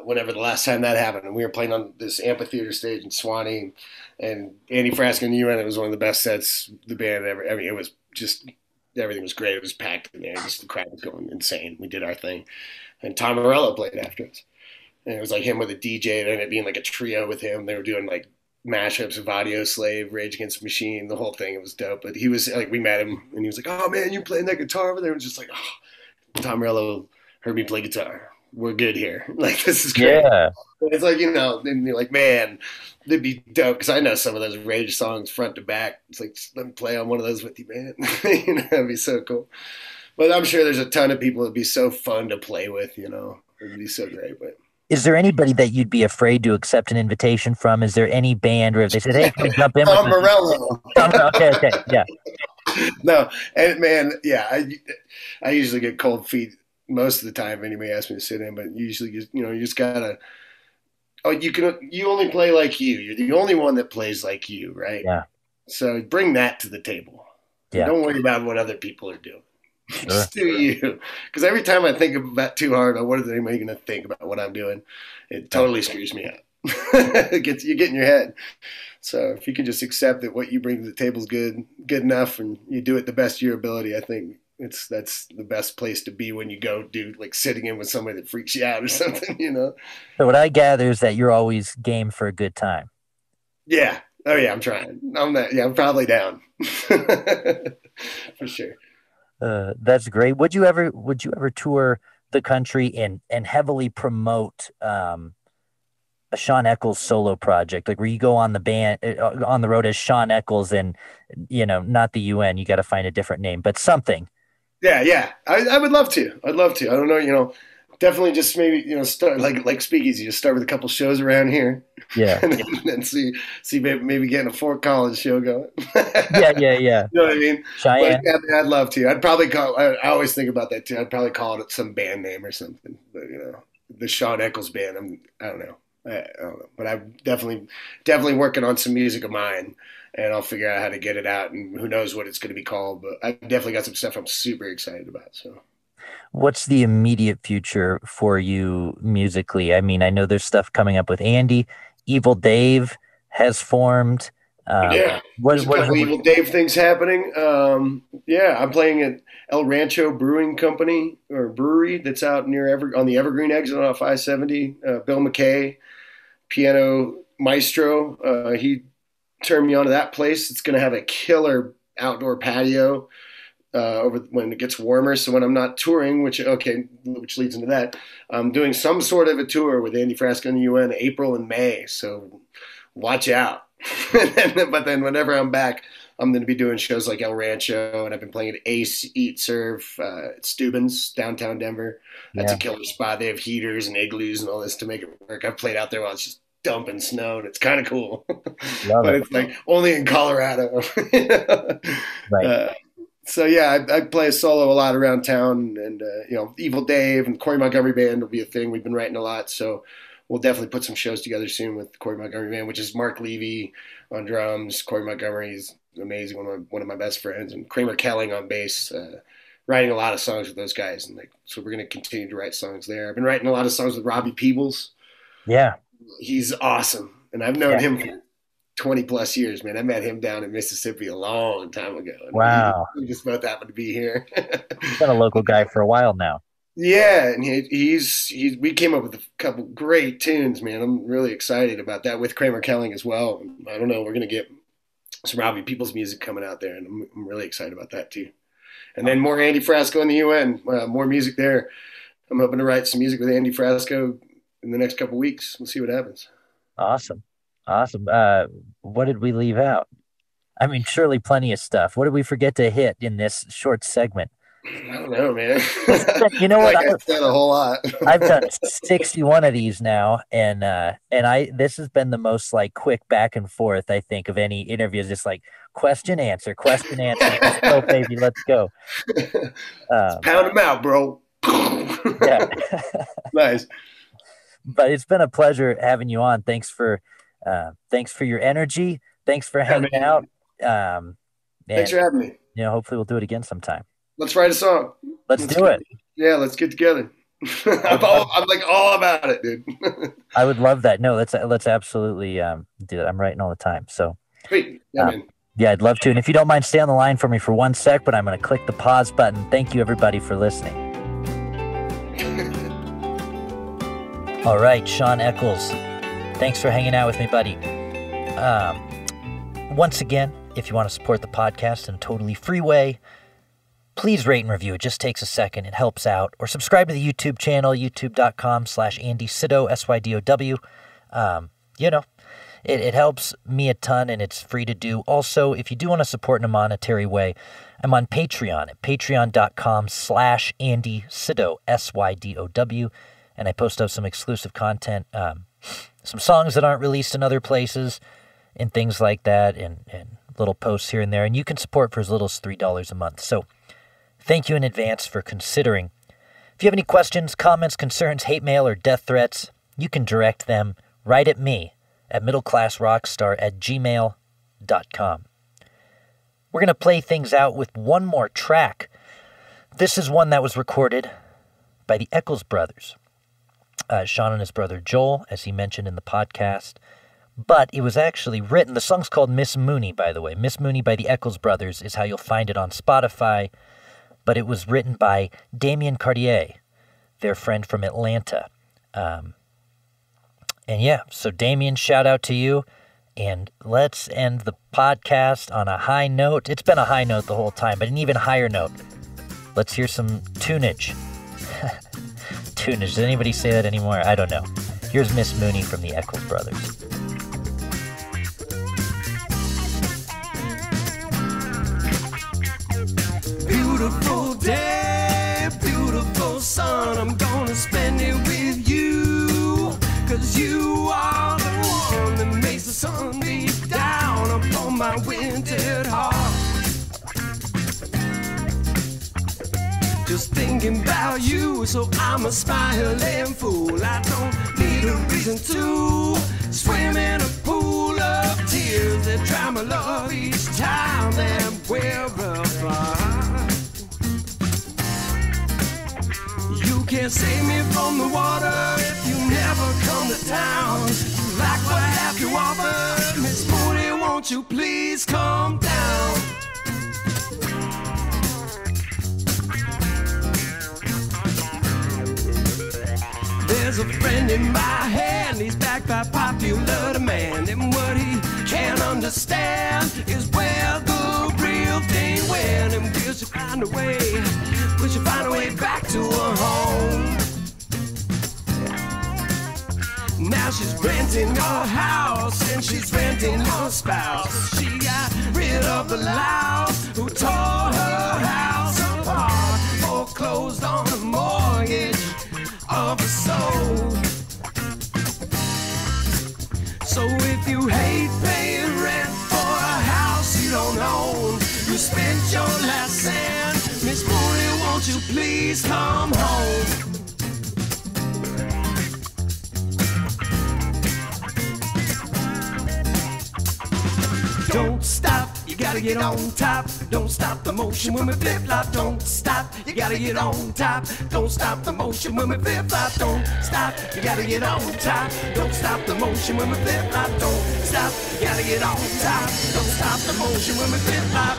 whenever the last time that happened, and we were playing on this amphitheater stage in Swanee, and Andy Frasco The U.N. It was one of the best sets the band ever. I mean, it was just everything was great. It was packed in there. Just the crowd was going insane. We did our thing, and Tom Morello played after us, and it was like him with a DJ. It ended up being like a trio with him. They were doing like mashups of Audio Slave, Rage Against the Machine, the whole thing. It was dope. But he was like, we met him, and he was like, "Oh man, you playing that guitar over there?" And just like, "Oh, Tom Morello heard me play guitar. We're good here. Like this is great." Yeah. It's like, and you're like, man, that'd be dope because I know some of those Rage songs front to back. It's like, let me play on one of those with you, man. That'd be so cool. But I'm sure there's a ton of people that'd be so fun to play with. It'd be so great. But is there anybody that you'd be afraid to accept an invitation from? Is there any band where if they said, "Hey, can we jump in?" Tom Morello. Okay, yeah. No, and man, yeah, I usually get cold feet most of the time if anybody asks me to sit in, but usually, you just gotta. Oh, you only play like you. You're the only one that plays like you, right? Yeah. So bring that to the table. Yeah. Don't worry about what other people are doing. Sure. Just do you. Because every time I think about too hard about what is anybody going to think about what I'm doing, it totally screws me up. You get in your head. So if you can just accept that what you bring to the table is good enough, and you do it the best of your ability, I think that's the best place to be when you go do like sitting in with somebody that freaks you out or something, So what I gather is that you're always game for a good time. Yeah. Oh yeah, I'm trying. I'm probably down. For sure. That's great. Would you ever tour the country and heavily promote a Shawn Eckels solo project, like where you go on the road as Shawn Eckels and not the UN, you got to find a different name, but something. Yeah. I would love to. I'd love to. I don't know, definitely just maybe, start like Speakeasy, just start with a couple shows around here. Yeah. And then see maybe getting a Fort Collins show going. Yeah. You know what I mean? Cheyenne. But, yeah, I'd love to. I'd probably I always think about that too. I'd probably call it some band name or something. But, the Shawn Eckels band, I don't know. I don't know. But I'm definitely working on some music of mine. And I'll figure out how to get it out, and who knows what it's going to be called. But I've definitely got some stuff I'm super excited about. So, what's the immediate future for you musically? I mean, I know there's stuff coming up with Andy. Evil Dave has formed. Yeah, there's a couple Evil Dave things happening. Yeah, I'm playing at El Rancho Brewing Company or Brewery that's out near on the Evergreen exit off I-70. Bill McKay, piano maestro. He turned me on to that place. It's going to have a killer outdoor patio over when it gets warmer. So when I'm not touring, which leads into that, I'm doing some sort of a tour with Andy Frasco The U.N. April and May. So watch out. But then whenever I'm back, I'm going to be doing shows like El Rancho, and I've been playing at Ace Eat Serve at Steuben's, downtown Denver. That's a killer spot. They have heaters and igloos and all this to make it work. I've played out there while it's just dumping snow, and it's kind of cool. But it's like only in Colorado. Right. So yeah, I play a solo a lot around town, and Evil Dave and Corey Montgomery Band will be a thing. We've been writing a lot, so we'll definitely put some shows together soon with Corey Montgomery Band, which is Mark Levy on drums. Corey Montgomery is amazing, one of my best friends, and Kramer Kelling on bass. Writing a lot of songs with those guys, and so we're going to continue to write songs there. I've been writing a lot of songs with Robbie Peebles. Yeah. He's awesome. And I've known him for 20 plus years, man. I met him down in Mississippi a long time ago. And wow. We just both happened to be here. He's been a local guy for a while now. Yeah. And we came up with a couple great tunes, man. I'm really excited about that with Kramer Kelling as well. I don't know. We're going to get some Robbie Peoples music coming out there, and I'm really excited about that too. And then more Andy Frasco in the UN, more music there. I'm hoping to write some music with Andy Frasco in the next couple weeks. We'll see what happens. Awesome. What did we leave out? I mean, surely plenty of stuff. What did we forget to hit in this short segment? I don't know, man. You know what? I've said a whole lot. I've done 61 of these now, and this has been the most like quick back and forth, I think, of any interviews. Just like question answer. Let's go, baby. Let's go. Pound them out, bro. Yeah. Nice. But it's been a pleasure having you on. Thanks for your energy. Thanks for hanging out. Thanks for having me. Hopefully we'll do it again sometime. Let's write a song. Let's do it. Yeah, let's get together. I'm like all about it, dude. I would love that. No, let's absolutely do that. I'm writing all the time. So sweet. Yeah, man. Yeah, I'd love to. And if you don't mind, stay on the line for me for 1 sec, but I'm going to click the pause button. Thank you, everybody, for listening. All right, Shawn Eckels. Thanks for hanging out with me, buddy. Once again, if you want to support the podcast in a totally free way, please rate and review. It just takes a second. It helps out. Or subscribe to the YouTube channel, youtube.com/Andy Sido, SYDOW. It helps me a ton, and it's free to do. Also, if you do want to support in a monetary way, I'm on Patreon at patreon.com/Andy Sido, SYDOW. And I post up some exclusive content, some songs that aren't released in other places, and things like that, and little posts here and there. And you can support for as little as $3 a month. So thank you in advance for considering. If you have any questions, comments, concerns, hate mail, or death threats, you can direct them right at me at middleclassrockstar@gmail.com. We're going to play things out with one more track. This is one that was recorded by the Eckels brothers. Shawn and his brother Joel, as he mentioned in the podcast. But it was actually written, the song's called Miss Mooney, by the way. Miss Mooney by the Eckels brothers is how you'll find it on Spotify. But it was written by Damien Cartier, their friend from Atlanta. So Damien, shout out to you. And let's end the podcast on a high note. It's been a high note the whole time, but an even higher note. Let's hear some tunage. Tunage. Does anybody say that anymore? I don't know. Here's Miss Mooney from the Eckels brothers. Beautiful day, beautiful sun, I'm gonna spend it with you, 'cause you are the one that makes the sun beat down upon my wintered heart. Just thinking about you, so I'm a smiling fool. I don't need a reason to swim in a pool of tears that dry my love each time that we're apart. You can't save me from the water if you never come to town. Like what have you offered, Miss Mooney, won't you please come down? There's a friend in my hand, he's backed by popular demand, and what he can't understand is where the real thing went, and we should find a way, back to her home. Now she's renting her house and she's renting her spouse. She got rid of the louse who tore her house apart, foreclosed on a mortgage of her soul. So if you hate paying rent for a house you don't own, you spent your last cent, Miss Mooney, won't you please come home? Don't stop, you gotta get on top. Don't stop the motion when we flip-flop. Don't stop, you gotta get on top. Don't stop the motion when we flip-flop. Don't stop, you gotta get on top. Don't stop the motion when we flip-flop. Don't stop, you gotta get on top. Don't stop the motion when we flip-flop.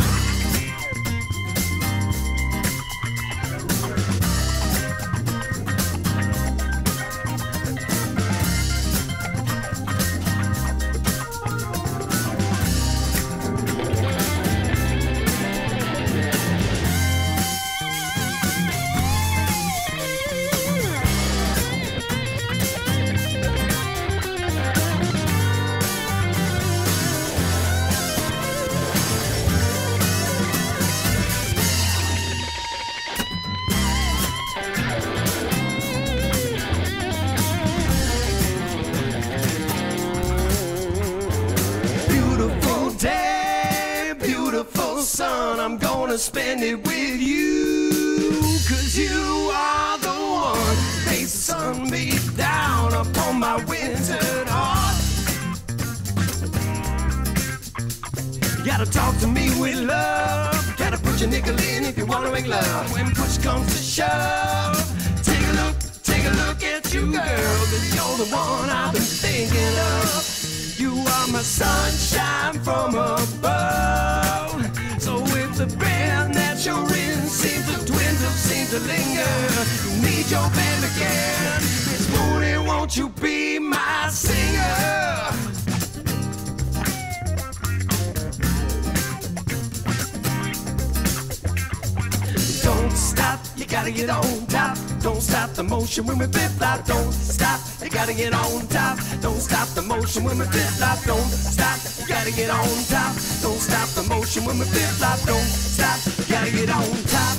wanna spend it with you, 'cause you are the one. Makes the sun beat down upon my wintered heart. You gotta talk to me with love. Gotta put your nickel in if you wanna make love. When push comes to shove, take a look at you, girl, 'cause you're the one I've been thinking of. You are my sunshine from above. So if the band that you're in seems to dwindle, seems to linger, you need your band again. It's morning, won't you be my singer? Don't stop, you gotta get on top. Don't stop the motion when we flip-flop. Don't stop, you gotta get on top. Don't stop the motion when we flip-flop. Don't stop, you gotta get on top. Don't stop the motion when we flip-flop. Don't stop, you gotta get on top.